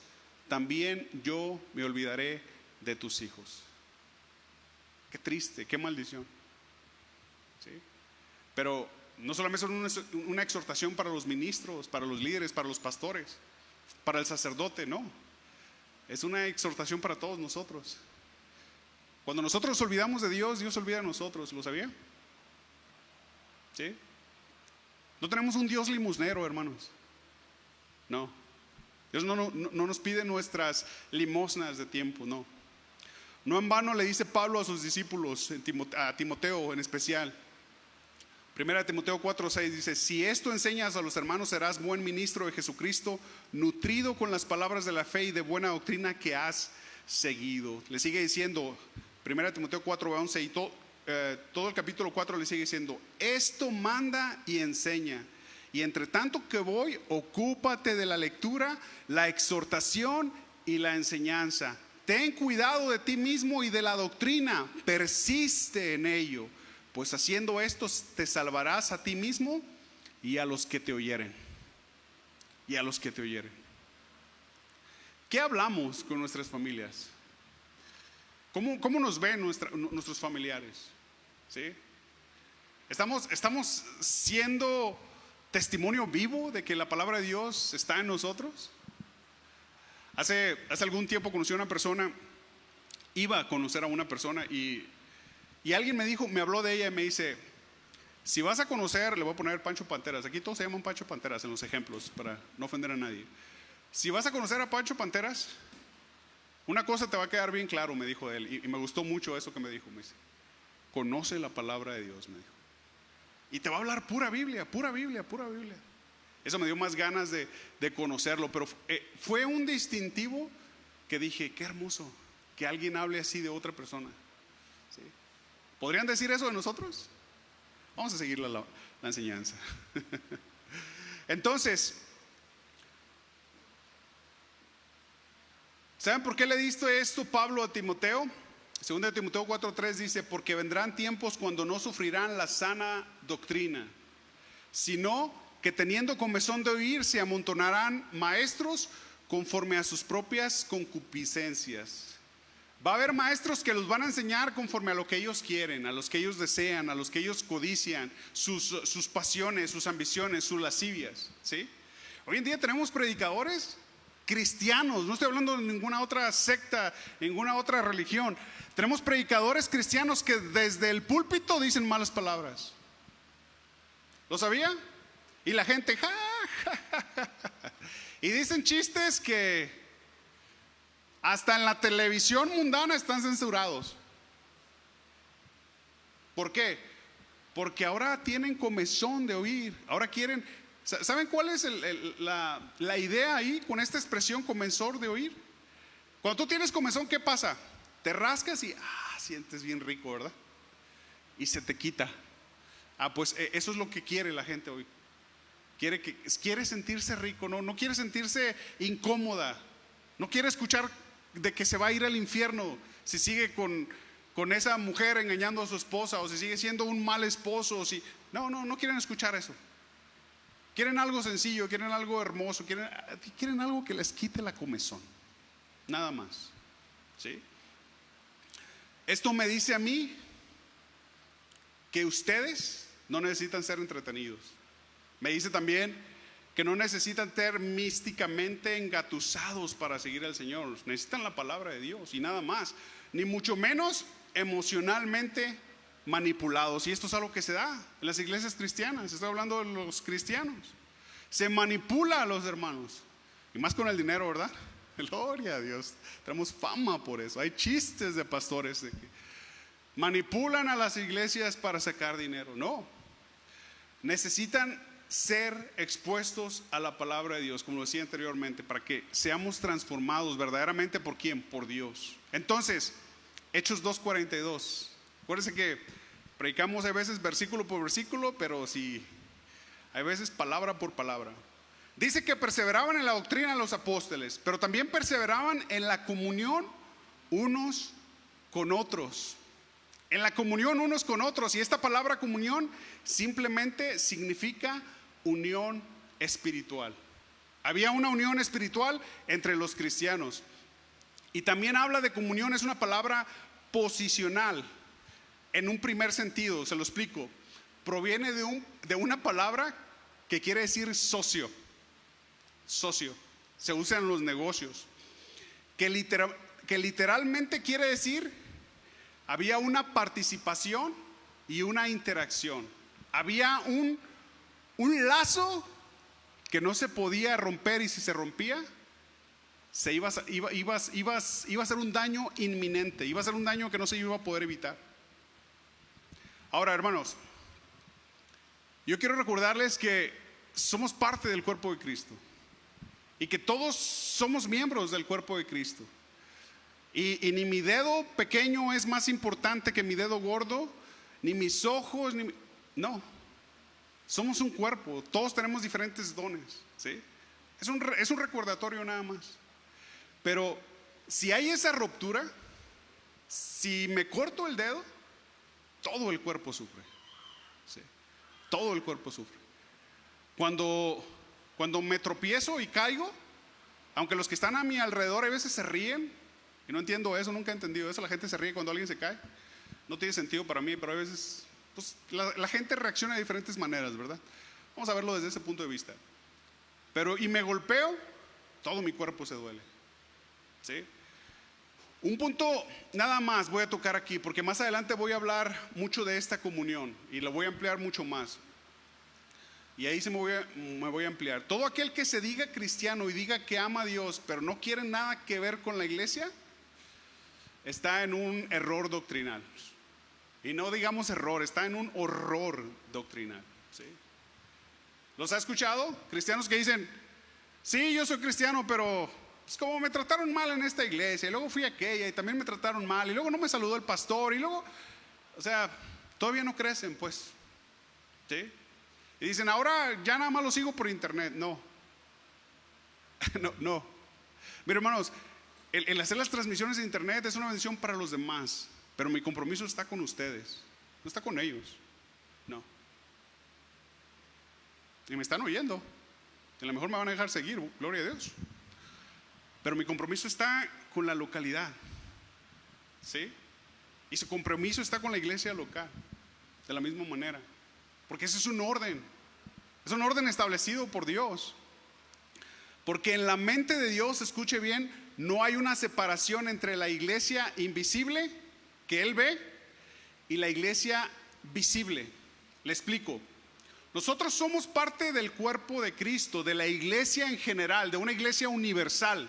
también yo me olvidaré de tus hijos. Qué triste, qué maldición. ¿Sí? Pero no solamente son una exhortación para los ministros, para los líderes, para los pastores, para el sacerdote, no. Es una exhortación para todos nosotros. Cuando nosotros nos olvidamos de Dios, Dios se olvida de nosotros, ¿lo sabía? ¿Sí? No tenemos un Dios limosnero, hermanos. No. Dios no nos pide nuestras limosnas de tiempo, no. No en vano le dice Pablo a sus discípulos, a Timoteo en especial. Primera de Timoteo 4:6 dice: si esto enseñas a los hermanos, serás buen ministro de Jesucristo, nutrido con las palabras de la fe y de buena doctrina que has seguido. Le sigue diciendo, Primera de Timoteo 4:11, y todo el capítulo 4 le sigue diciendo: esto manda y enseña. Y entre tanto que voy, ocúpate de la lectura, la exhortación y la enseñanza. Ten cuidado de ti mismo y de la doctrina, persiste en ello, pues haciendo esto te salvarás a ti mismo y a los que te oyeren. Y a los que te oyeren. ¿Qué hablamos con nuestras familias? ¿Cómo nos ven nuestros familiares? ¿Sí? ¿Estamos siendo testimonio vivo de que la palabra de Dios está en nosotros? Hace algún tiempo conocí a una persona, iba a conocer a una persona y alguien me habló de ella y me dice: si vas a conocer, le voy a poner Pancho Panteras, aquí todos se llaman Pancho Panteras en los ejemplos para no ofender a nadie. Si vas a conocer a Pancho Panteras, una cosa te va a quedar bien claro, me dijo él, y me gustó mucho eso que me dijo. Me dice: conoce la palabra de Dios, me dijo, y te va a hablar pura Biblia, pura Biblia, pura Biblia. Eso me dio más ganas de conocerlo, pero fue un distintivo que dije: qué hermoso que alguien hable así de otra persona. ¿Sí? ¿Podrían decir eso de nosotros? Vamos a seguir la enseñanza. Entonces, ¿saben por qué le dice esto Pablo a Timoteo? Segunda de Timoteo 4:3 dice: porque vendrán tiempos cuando no sufrirán la sana doctrina, sino que teniendo comezón de oír, se amontonarán maestros conforme a sus propias concupiscencias. Va a haber maestros que los van a enseñar conforme a lo que ellos quieren, a los que ellos desean, a los que ellos codician, sus pasiones, sus ambiciones, sus lascivias, ¿sí? Hoy en día tenemos predicadores cristianos, no estoy hablando de ninguna otra secta, ninguna otra religión. Tenemos predicadores cristianos que desde el púlpito dicen malas palabras. ¿Lo sabía? Y la gente ja, ja, ja, ja, y dicen chistes que hasta en la televisión mundana están censurados. ¿Por qué? Porque ahora tienen comezón de oír. Ahora quieren. ¿Saben cuál es la idea ahí con esta expresión comezón de oír? Cuando tú tienes comezón, ¿qué pasa? Te rascas y sientes bien rico, ¿verdad? Y se te quita. Pues eso es lo que quiere la gente hoy. Quiere sentirse rico, no quiere sentirse incómoda. No quiere escuchar de que se va a ir al infierno si sigue con esa mujer engañando a su esposa, o si sigue siendo un mal esposo, no quieren escuchar eso. Quieren algo sencillo, quieren algo hermoso, quieren algo que les quite la comezón, nada más. ¿Sí? Esto me dice a mí que ustedes no necesitan ser entretenidos. Me dice también que no necesitan ser místicamente engatusados para seguir al Señor. Necesitan la palabra de Dios y nada más, ni mucho menos emocionalmente manipulados. Y esto es algo que se da en las iglesias cristianas. Estoy hablando de los cristianos. Se manipula a los hermanos, y más con el dinero, ¿verdad? Gloria a Dios, tenemos fama por eso. Hay chistes de pastores de que manipulan a las iglesias para sacar dinero. No, necesitan ser expuestos a la palabra de Dios, como lo decía anteriormente, para que seamos transformados verdaderamente. ¿Por quién? Por Dios. Entonces, Hechos 2:42. Acuérdense que predicamos a veces versículo por versículo, pero sí, hay veces palabra por palabra. Dice que perseveraban en la doctrina de los apóstoles, pero también perseveraban en la comunión unos con otros. En la comunión unos con otros. Y esta palabra comunión simplemente significa unión espiritual. Había una unión espiritual entre los cristianos. Y también habla de comunión, es una palabra posicional. En un primer sentido, se lo explico. proviene de una palabra que quiere decir socio. Socio. Se usa en los negocios. Que literalmente quiere decir, había una participación y una interacción. Había un lazo que no se podía romper, y si se rompía, iba a ser un daño inminente, iba a ser un daño que no se iba a poder evitar. Ahora, hermanos, yo quiero recordarles que somos parte del cuerpo de Cristo y que todos somos miembros del cuerpo de Cristo. Y ni mi dedo pequeño es más importante que mi dedo gordo, ni mis ojos, no. Somos un cuerpo, todos tenemos diferentes dones, ¿sí? Es un recordatorio nada más. Pero si hay esa ruptura, si me corto el dedo, todo el cuerpo sufre, ¿sí? Todo el cuerpo sufre. Cuando me tropiezo y caigo, aunque los que están a mi alrededor a veces se ríen, y no entiendo eso, nunca he entendido eso, la gente se ríe cuando alguien se cae, no tiene sentido para mí, pero a veces pues, la gente reacciona de diferentes maneras, ¿verdad? Vamos a verlo desde ese punto de vista. Y me golpeo, todo mi cuerpo se duele, ¿sí? Un punto nada más voy a tocar aquí, porque más adelante voy a hablar mucho de esta comunión y lo voy a ampliar mucho más. Y ahí me voy a ampliar. Todo aquel que se diga cristiano y diga que ama a Dios, pero no quiere nada que ver con la iglesia, está en un error doctrinal. Y no digamos error, está en un horror doctrinal, ¿sí? ¿Los ha escuchado? Cristianos que dicen, sí, yo soy cristiano, pero es como me trataron mal en esta iglesia, y luego fui a aquella y también me trataron mal, y luego no me saludó el pastor, y luego, o sea, todavía no crecen, pues, ¿sí? Y dicen, ahora ya nada más lo sigo por internet. No. No. Mira, hermanos, el hacer las transmisiones de internet es una bendición para los demás, pero mi compromiso está con ustedes, no está con ellos. No. Y me están oyendo, a lo mejor me van a dejar seguir, gloria a Dios. Pero mi compromiso está con la localidad, ¿sí? Y su compromiso está con la iglesia local, de la misma manera. Porque ese es un orden establecido por Dios. Porque en la mente de Dios, escuche bien, no hay una separación entre la iglesia invisible que Él ve y la iglesia visible. Le explico. Nosotros somos parte del cuerpo de Cristo, de la iglesia en general, de una iglesia universal.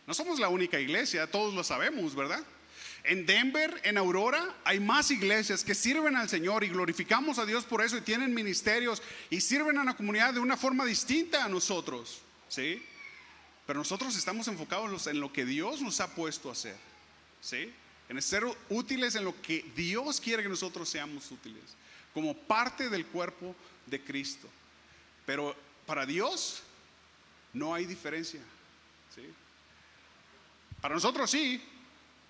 No somos la única iglesia, todos lo sabemos, ¿verdad? En Denver, en Aurora, hay más iglesias que sirven al Señor y glorificamos a Dios por eso y tienen ministerios y sirven a la comunidad de una forma distinta a nosotros, ¿sí? Pero nosotros estamos enfocados en lo que Dios nos ha puesto a hacer, ¿sí? En ser útiles en lo que Dios quiere que nosotros seamos útiles, como parte del cuerpo de Cristo. Pero para Dios no hay diferencia, ¿sí? Para nosotros sí,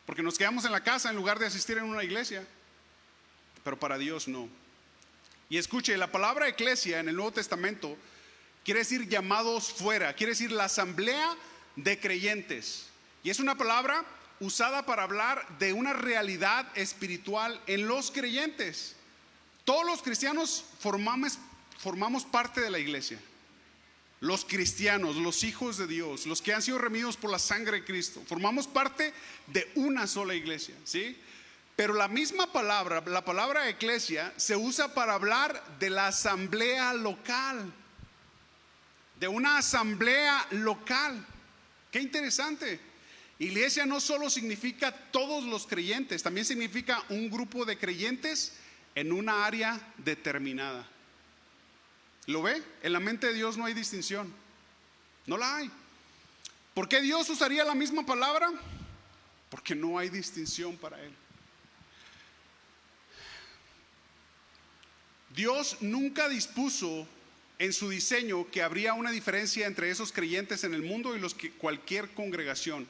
porque nos quedamos en la casa en lugar de asistir en una iglesia, pero para Dios no. Y escuche, la palabra eclesia en el Nuevo Testamento quiere decir llamados fuera, quiere decir la asamblea de creyentes. Y es una palabra usada para hablar de una realidad espiritual en los creyentes. Todos los cristianos formamos parte de la iglesia. Los cristianos, los hijos de Dios, los que han sido redimidos por la sangre de Cristo, formamos parte de una sola iglesia, ¿sí? Pero la misma palabra, la palabra eclesia, se usa para hablar de la asamblea local, de una asamblea local. Qué interesante. Iglesia no solo significa todos los creyentes, también significa un grupo de creyentes en una área determinada. ¿Lo ve? En la mente de Dios no hay distinción. No la hay. ¿Por qué Dios usaría la misma palabra? Porque no hay distinción para Él. Dios nunca dispuso en su diseño que habría una diferencia entre esos creyentes en el mundo y cualquier congregación.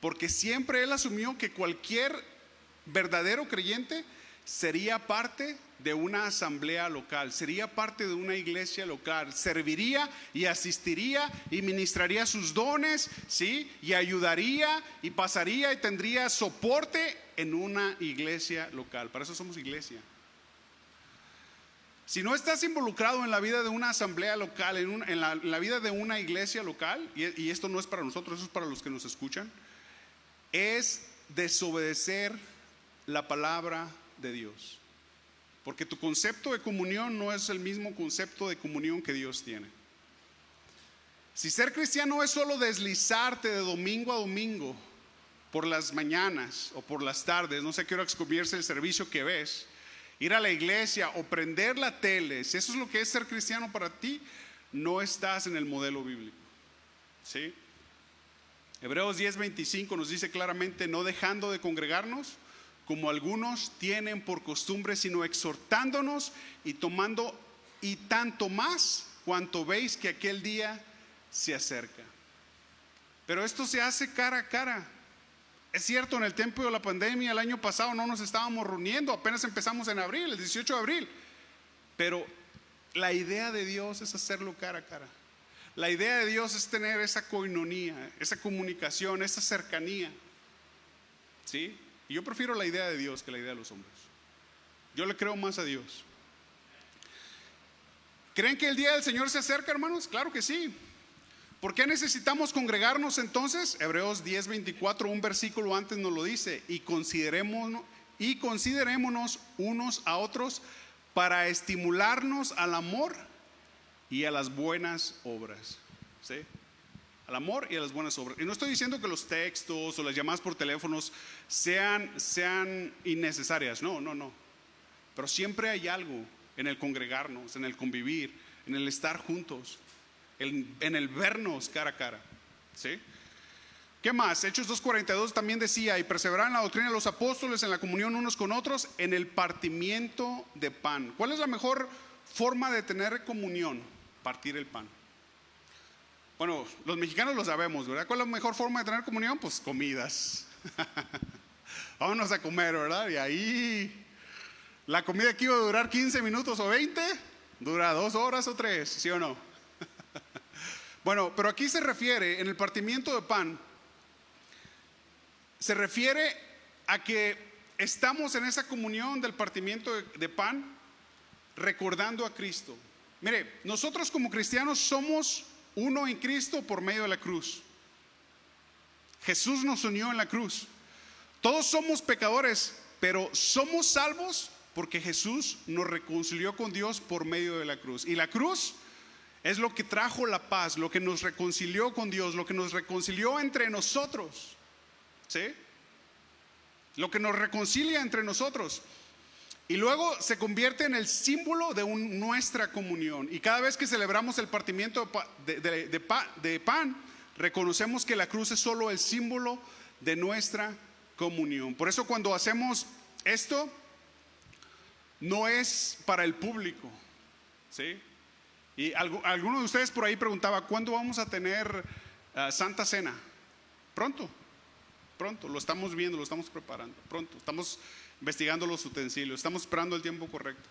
Porque siempre Él asumió que cualquier verdadero creyente sería parte de una asamblea local, sería parte de una iglesia local, serviría y asistiría y ministraría sus dones, ¿sí? Y ayudaría y pasaría y tendría soporte en una iglesia local. Para eso somos iglesia. Si no estás involucrado en la vida de una asamblea local, en la vida de una iglesia local, y esto no es para nosotros, eso es para los que nos escuchan, es desobedecer la palabra de Dios. Porque tu concepto de comunión no es el mismo concepto de comunión que Dios tiene. Si ser cristiano es solo deslizarte de domingo a domingo por las mañanas o por las tardes, no sé qué hora comienza el servicio que ves, ir a la iglesia o prender la tele, si eso es lo que es ser cristiano para ti, no estás en el modelo bíblico. ¿Sí? Hebreos 10:25 nos dice claramente: no dejando de congregarnos como algunos tienen por costumbre, sino exhortándonos y tomando, y tanto más cuanto veis que aquel día se acerca. Pero esto se hace cara a cara. Es cierto, en el tiempo de la pandemia el año pasado no nos estábamos reuniendo, apenas empezamos en abril, el 18 de abril. Pero la idea de Dios es hacerlo cara a cara. La idea de Dios es tener esa coinonía, esa comunicación, esa cercanía. ¿Sí? Y yo prefiero la idea de Dios que la idea de los hombres. Yo le creo más a Dios. ¿Creen que el día del Señor se acerca, hermanos? Claro que sí. ¿Por qué necesitamos congregarnos entonces? Hebreos 10:24, un versículo antes nos lo dice: y considerémonos unos a otros para estimularnos al amor y a las buenas obras. ¿Sí? Al amor y a las buenas obras. Y no estoy diciendo que los textos o las llamadas por teléfonos sean innecesarias. No. Pero siempre hay algo en el congregarnos, en el convivir, en el estar juntos, en el vernos cara a cara. ¿Sí? ¿Qué más? Hechos 2:42 también decía: y perseveraban en la doctrina de los apóstoles, en la comunión unos con otros, en el partimiento de pan. ¿Cuál es la mejor forma de tener comunión? Partir el pan. Bueno, los mexicanos lo sabemos, ¿verdad? ¿Cuál es la mejor forma de tener comunión? Pues comidas. Vámonos a comer, ¿verdad? Y ahí la comida que iba a durar 15 minutos o 20, dura 2 horas o 3, ¿sí o no? Bueno, pero aquí se refiere, en el partimiento de pan, se refiere a que estamos en esa comunión del partimiento de pan, recordando a Cristo. Mire, nosotros como cristianos somos uno en Cristo por medio de la cruz. Jesús nos unió en la cruz. Todos somos pecadores, pero somos salvos porque Jesús nos reconcilió con Dios por medio de la cruz. Y la cruz es lo que trajo la paz, lo que nos reconcilió con Dios, lo que nos reconcilió entre nosotros. ¿Sí? Lo que nos reconcilia entre nosotros. Y luego se convierte en el símbolo de nuestra comunión. Y cada vez que celebramos el partimiento de pan, reconocemos que la cruz es solo el símbolo de nuestra comunión. Por eso cuando hacemos esto, no es para el público. ¿Sí? Y alguno de ustedes por ahí preguntaba: ¿cuándo vamos a tener Santa Cena? Pronto, lo estamos viendo, lo estamos preparando. Pronto, estamos investigando los utensilios, estamos esperando el tiempo correcto.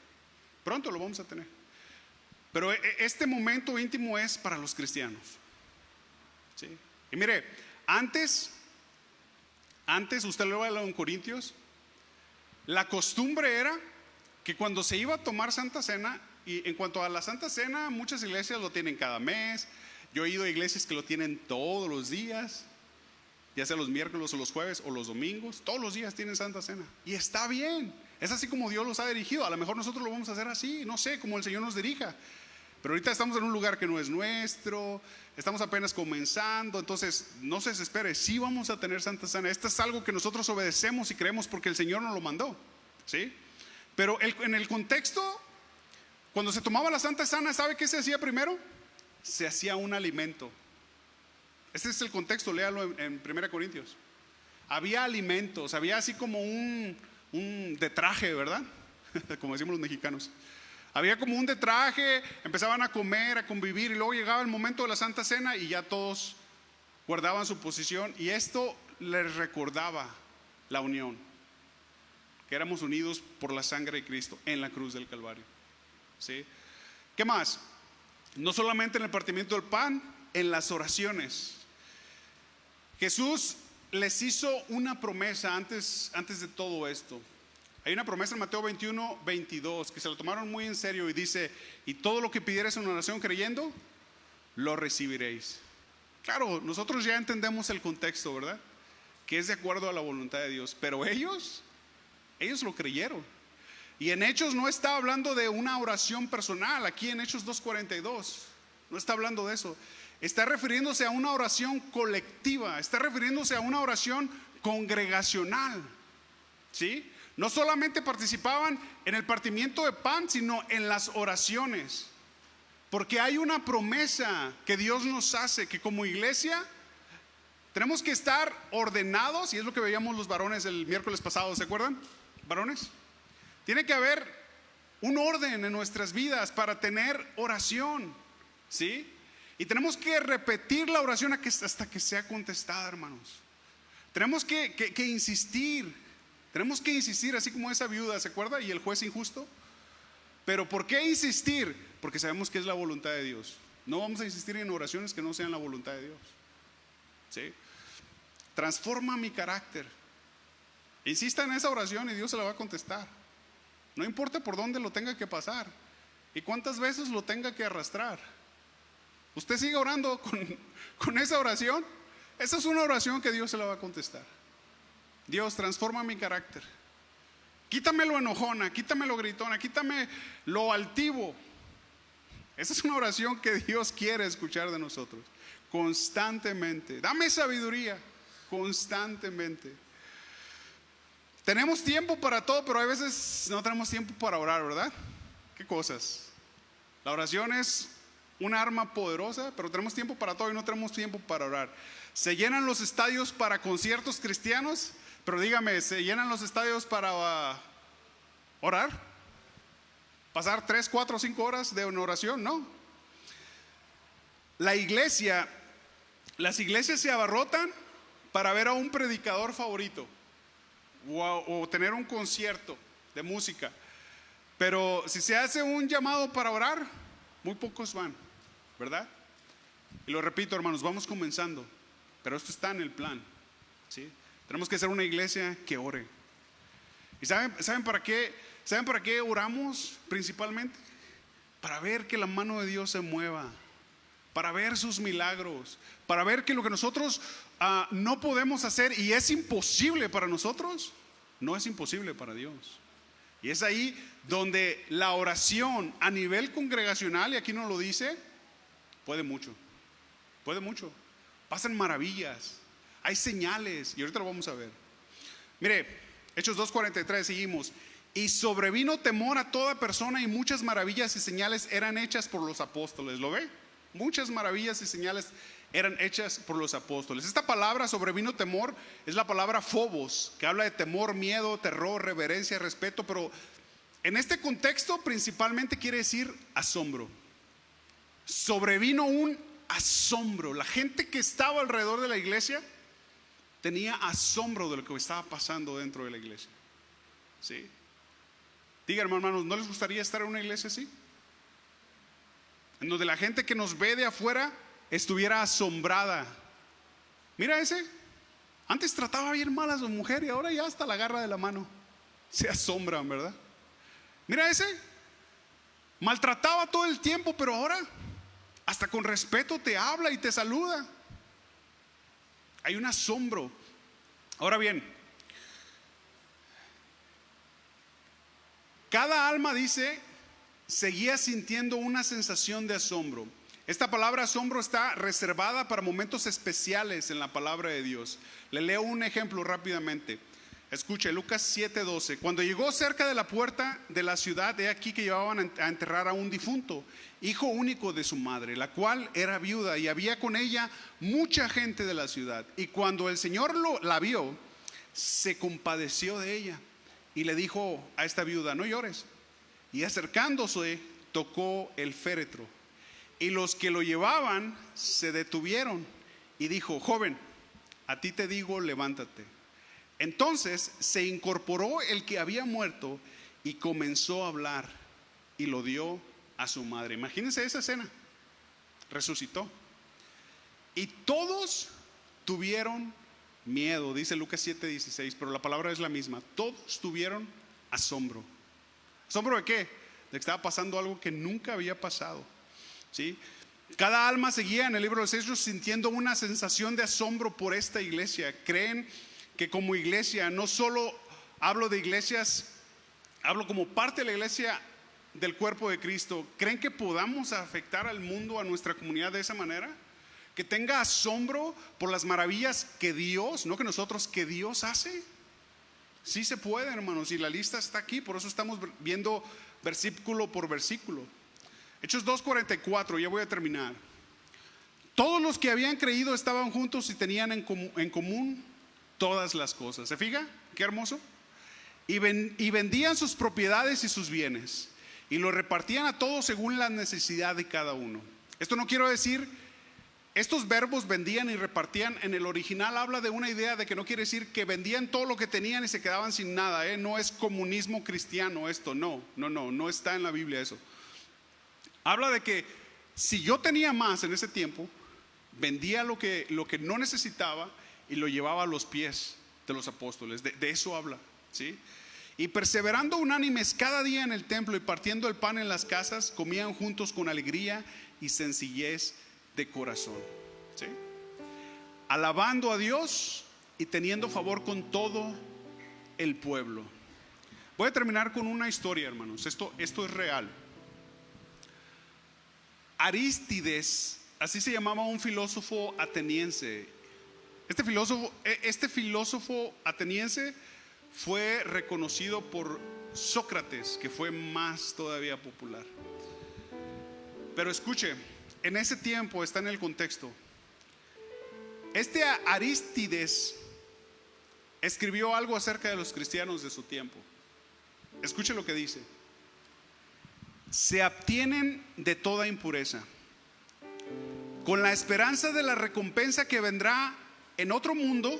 Pronto lo vamos a tener. Pero este momento íntimo es para los cristianos. ¿Sí? Y mire, antes usted lo ve en Corintios, la costumbre era que cuando se iba a tomar Santa Cena, y en cuanto a la Santa Cena, muchas iglesias lo tienen cada mes. Yo he ido a iglesias que lo tienen todos los días, ya sea los miércoles o los jueves o los domingos. Todos los días tienen Santa Cena y está bien, es así como Dios los ha dirigido. A lo mejor nosotros lo vamos a hacer así, no sé, como el Señor nos dirija. Pero ahorita estamos en un lugar que no es nuestro, estamos apenas comenzando, entonces no se desespere, sí vamos a tener Santa Cena. Esto es algo que nosotros obedecemos y creemos porque el Señor nos lo mandó. ¿Sí? Pero en el contexto, cuando se tomaba la Santa Cena, ¿sabe qué se hacía primero? Se hacía un alimento. Este es el contexto, léalo en 1 Corintios. Había alimentos, había así como un detraje, ¿verdad? Como decimos los mexicanos. Había como un detraje, empezaban a comer, a convivir, y luego llegaba el momento de la Santa Cena y ya todos guardaban su posición. Y esto les recordaba la unión, que éramos unidos por la sangre de Cristo en la cruz del Calvario. ¿Sí? ¿Qué más? No solamente en el partimiento del pan, en las oraciones. Jesús les hizo una promesa antes de todo esto. Hay una promesa en Mateo 21, 22 que se lo tomaron muy en serio y dice: y todo lo que pidieres en oración creyendo, lo recibiréis. Claro, nosotros ya entendemos el contexto, ¿verdad? Que es de acuerdo a la voluntad de Dios, pero ellos lo creyeron. Y en Hechos no está hablando de una oración personal. Aquí en Hechos 2:42 no está hablando de eso. Está refiriéndose a una oración colectiva, está refiriéndose a una oración congregacional, ¿sí? No solamente participaban en el partimiento de pan, sino en las oraciones. Porque hay una promesa que Dios nos hace, que como iglesia tenemos que estar ordenados, y es lo que veíamos los varones el miércoles pasado, ¿se acuerdan? Varones, tiene que haber un orden en nuestras vidas para tener oración, ¿sí? Y tenemos que repetir la oración hasta que sea contestada, hermanos. Tenemos que insistir. Tenemos que insistir, así como esa viuda, ¿se acuerda? Y el juez injusto. Pero ¿por qué insistir? Porque sabemos que es la voluntad de Dios. No vamos a insistir en oraciones que no sean la voluntad de Dios, ¿sí? Transforma mi carácter. Insista en esa oración y Dios se la va a contestar. No importa por dónde lo tenga que pasar y cuántas veces lo tenga que arrastrar. Usted sigue orando con esa oración. Esa es una oración que Dios se la va a contestar. Dios, transforma mi carácter. Quítame lo enojona, quítame lo gritona, quítame lo altivo. Esa es una oración que Dios quiere escuchar de nosotros constantemente. Dame sabiduría constantemente. Tenemos tiempo para todo, pero a veces no tenemos tiempo para orar, ¿verdad? ¿Qué cosas? La oración es un arma poderosa, pero tenemos tiempo para todo y no tenemos tiempo para orar. Se llenan los estadios para conciertos cristianos, pero dígame, ¿se llenan los estadios para orar? ¿Pasar 3, 4, 5 horas de una oración? No. Las iglesias se abarrotan para ver a un predicador favorito o tener un concierto de música. Pero si se hace un llamado para orar, muy pocos van, ¿verdad? Y lo repito, hermanos, vamos comenzando, pero esto está en el plan, ¿sí? Tenemos que ser una iglesia que ore. ¿Y saben para qué? ¿Saben para qué oramos principalmente? Para ver que la mano de Dios se mueva, para ver sus milagros, para ver que lo que nosotros no podemos hacer y es imposible para nosotros, no es imposible para Dios. Y es ahí donde la oración a nivel congregacional, y aquí nos lo dice, puede mucho, pasan maravillas, hay señales, y ahorita lo vamos a ver. Mire, Hechos 2:43, seguimos. Y sobrevino temor a toda persona, y muchas maravillas y señales eran hechas por los apóstoles. ¿Lo ve? Muchas maravillas y señales eran hechas por los apóstoles. Esta palabra, sobrevino temor, es la palabra phobos, que habla de temor, miedo, terror, reverencia, respeto, pero en este contexto principalmente quiere decir asombro. Sobrevino un asombro. La gente que estaba alrededor de la iglesia tenía asombro de lo que estaba pasando dentro de la iglesia, ¿sí? Digan, hermanos, ¿no les gustaría estar en una iglesia así? En donde la gente que nos ve de afuera estuviera asombrada. Mira ese, antes trataba bien mal a su mujer y ahora ya hasta la agarra de la mano. Se asombran, ¿verdad? Mira ese, maltrataba todo el tiempo, pero ahora hasta con respeto te habla y te saluda. Hay un asombro. Ahora bien, cada alma, dice, seguía sintiendo una sensación de asombro. Esta palabra asombro está reservada para momentos especiales en la palabra de Dios. Le leo un ejemplo rápidamente. Escuche, Lucas 7:12. Cuando llegó cerca de la puerta de la ciudad, he aquí que llevaban a enterrar a un difunto, hijo único de su madre, la cual era viuda, y había con ella mucha gente de la ciudad. Y cuando el Señor la vio, se compadeció de ella y le dijo a esta viuda: no llores. Y acercándose, tocó el féretro, y los que lo llevaban se detuvieron, y dijo: joven, a ti te digo, levántate. Entonces se incorporó el que había muerto y comenzó a hablar, y lo dio a su madre. Imagínense esa escena. Resucitó y todos tuvieron miedo. Dice Lucas 7:16, pero la palabra es la misma. Todos tuvieron asombro. ¿Asombro de qué? De que estaba pasando algo que nunca había pasado, ¿sí? Cada alma seguía en el libro de los Hechos sintiendo una sensación de asombro por esta iglesia. Creen que como iglesia, no solo hablo de iglesias, hablo como parte de la iglesia del cuerpo de Cristo. ¿Creen que podamos afectar al mundo, a nuestra comunidad de esa manera? Que tenga asombro por las maravillas que Dios, no que nosotros, que Dios hace. Sí se puede, hermanos, y la lista está aquí. Por eso estamos viendo versículo por versículo. Hechos 2:44, ya voy a terminar. Todos los que habían creído estaban juntos y tenían en común todas las cosas. ¿Se fija? Qué hermoso. Y vendían sus propiedades y sus bienes y lo repartían a todos según la necesidad de cada uno. Esto no quiero decir, estos verbos vendían y repartían, en el original habla de una idea de que no quiere decir que vendían todo lo que tenían y se quedaban sin nada, ¿eh? No es comunismo cristiano esto, no está en la Biblia eso. Habla de que si yo tenía más en ese tiempo, vendía lo que no necesitaba y lo llevaba a los pies de los apóstoles. De eso habla, ¿sí? Y perseverando unánimes cada día en el templo y partiendo el pan en las casas, comían juntos con alegría y sencillez de corazón, ¿sí? Alabando a Dios y teniendo favor con todo el pueblo. Voy a terminar con una historia, hermanos. Esto es real. Arístides, así se llamaba un filósofo ateniense. Este filósofo ateniense fue reconocido por Sócrates, que fue más todavía popular. Pero escuche, en ese tiempo, está en el contexto. Este Arístides escribió algo acerca de los cristianos de su tiempo. Escuche lo que dice. Se abstienen de toda impureza, con la esperanza de la recompensa que vendrá en otro mundo.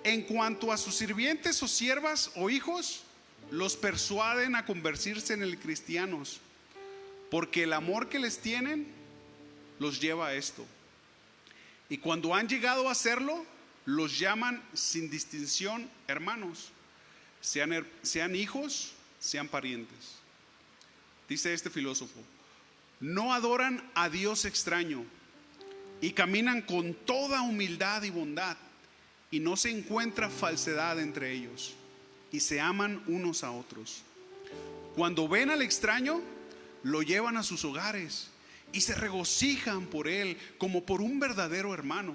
En cuanto a sus sirvientes o siervas o hijos, los persuaden a convertirse en cristianos, porque el amor que les tienen los lleva a esto. Y cuando han llegado a hacerlo, los llaman sin distinción hermanos, sean hijos, sean parientes. Dice este filósofo: no adoran a Dios extraño y caminan con toda humildad y bondad, y no se encuentra falsedad entre ellos, y se aman unos a otros. Cuando ven al extraño, lo llevan a sus hogares y se regocijan por él como por un verdadero hermano.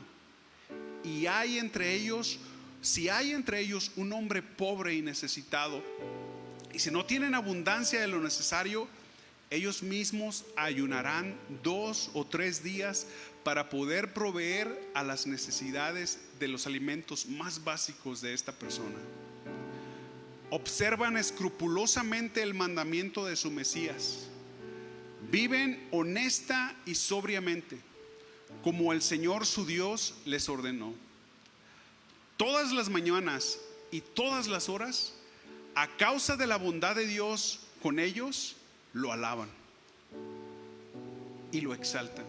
Y si hay entre ellos un hombre pobre y necesitado, y si no tienen abundancia de lo necesario, ellos mismos ayunarán 2 o 3 días para poder proveer a las necesidades de los alimentos más básicos de esta persona. Observan escrupulosamente el mandamiento de su Mesías. Viven honesta y sobriamente, como el Señor su Dios les ordenó. Todas las mañanas y todas las horas, a causa de la bondad de Dios con ellos, lo alaban y lo exaltan.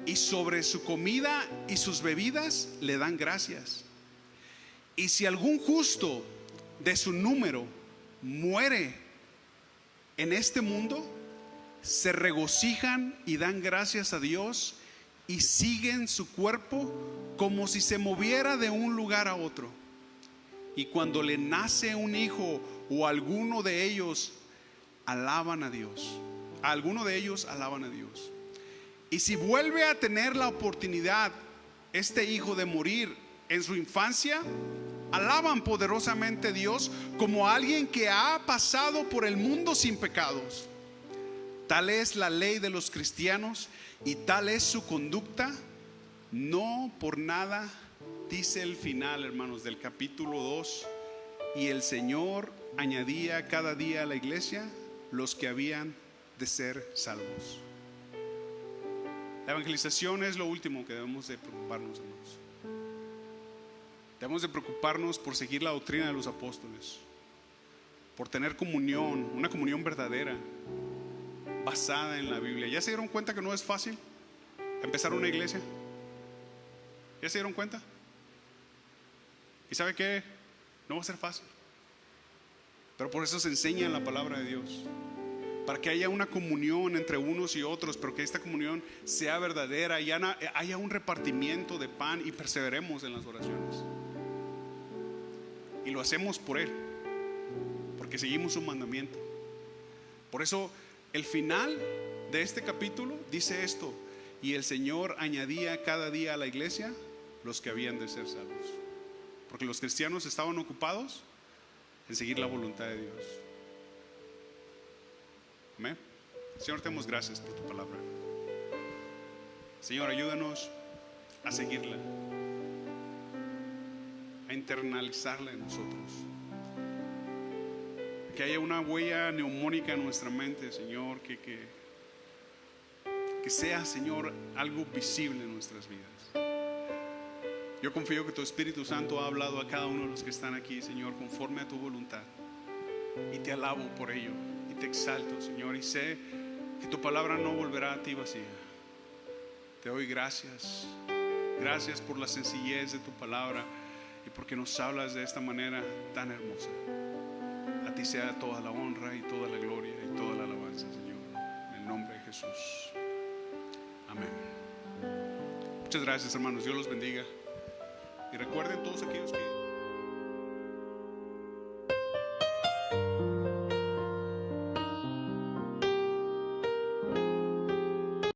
Y sobre su comida y sus bebidas le dan gracias. Y si algún justo de su número muere en este mundo, se regocijan y dan gracias a Dios y siguen su cuerpo como si se moviera de un lugar a otro. Y cuando le nace un hijo o alguno de ellos, alaban a Dios. A alguno de ellos alaban a Dios. Y si vuelve a tener la oportunidad este hijo de morir en su infancia, alaban poderosamente a Dios como a alguien que ha pasado por el mundo sin pecados. Tal es la ley de los cristianos y tal es su conducta. No por nada, dice el final, hermanos, del capítulo 2: y el Señor añadía cada día a la iglesia los que habían de ser salvos. La evangelización es lo último que debemos de preocuparnos, hermanos. Debemos de preocuparnos por seguir la doctrina de los apóstoles, por tener comunión, una comunión verdadera, basada en la Biblia. ¿Ya se dieron cuenta que no es fácil empezar una iglesia? ¿Ya se dieron cuenta? ¿Y sabe qué? No va a ser fácil. Pero por eso se enseña en la palabra de Dios, para que haya una comunión entre unos y otros, pero que esta comunión sea verdadera y haya un repartimiento de pan y perseveremos en las oraciones. Y lo hacemos por Él, porque seguimos su mandamiento. Por eso el final de este capítulo dice esto: y el Señor añadía cada día a la iglesia los que habían de ser salvos. Porque los cristianos estaban ocupados en seguir la voluntad de Dios. Amén. Señor, te damos gracias por tu palabra. Señor, ayúdanos a seguirla, a internalizarla en nosotros. Que haya una huella neumónica en nuestra mente, Señor, que sea, Señor, algo visible en nuestras vidas. Yo confío que tu Espíritu Santo ha hablado a cada uno de los que están aquí, Señor, conforme a tu voluntad. Y te alabo por ello y te exalto, Señor, y sé que tu palabra no volverá a ti vacía. Te doy gracias. Gracias por la sencillez de tu palabra y porque nos hablas de esta manera tan hermosa. A ti sea toda la honra y toda la gloria y toda la alabanza, Señor, en el nombre de Jesús. Amén. Muchas gracias, hermanos. Dios los bendiga. Y recuerden todos aquellos que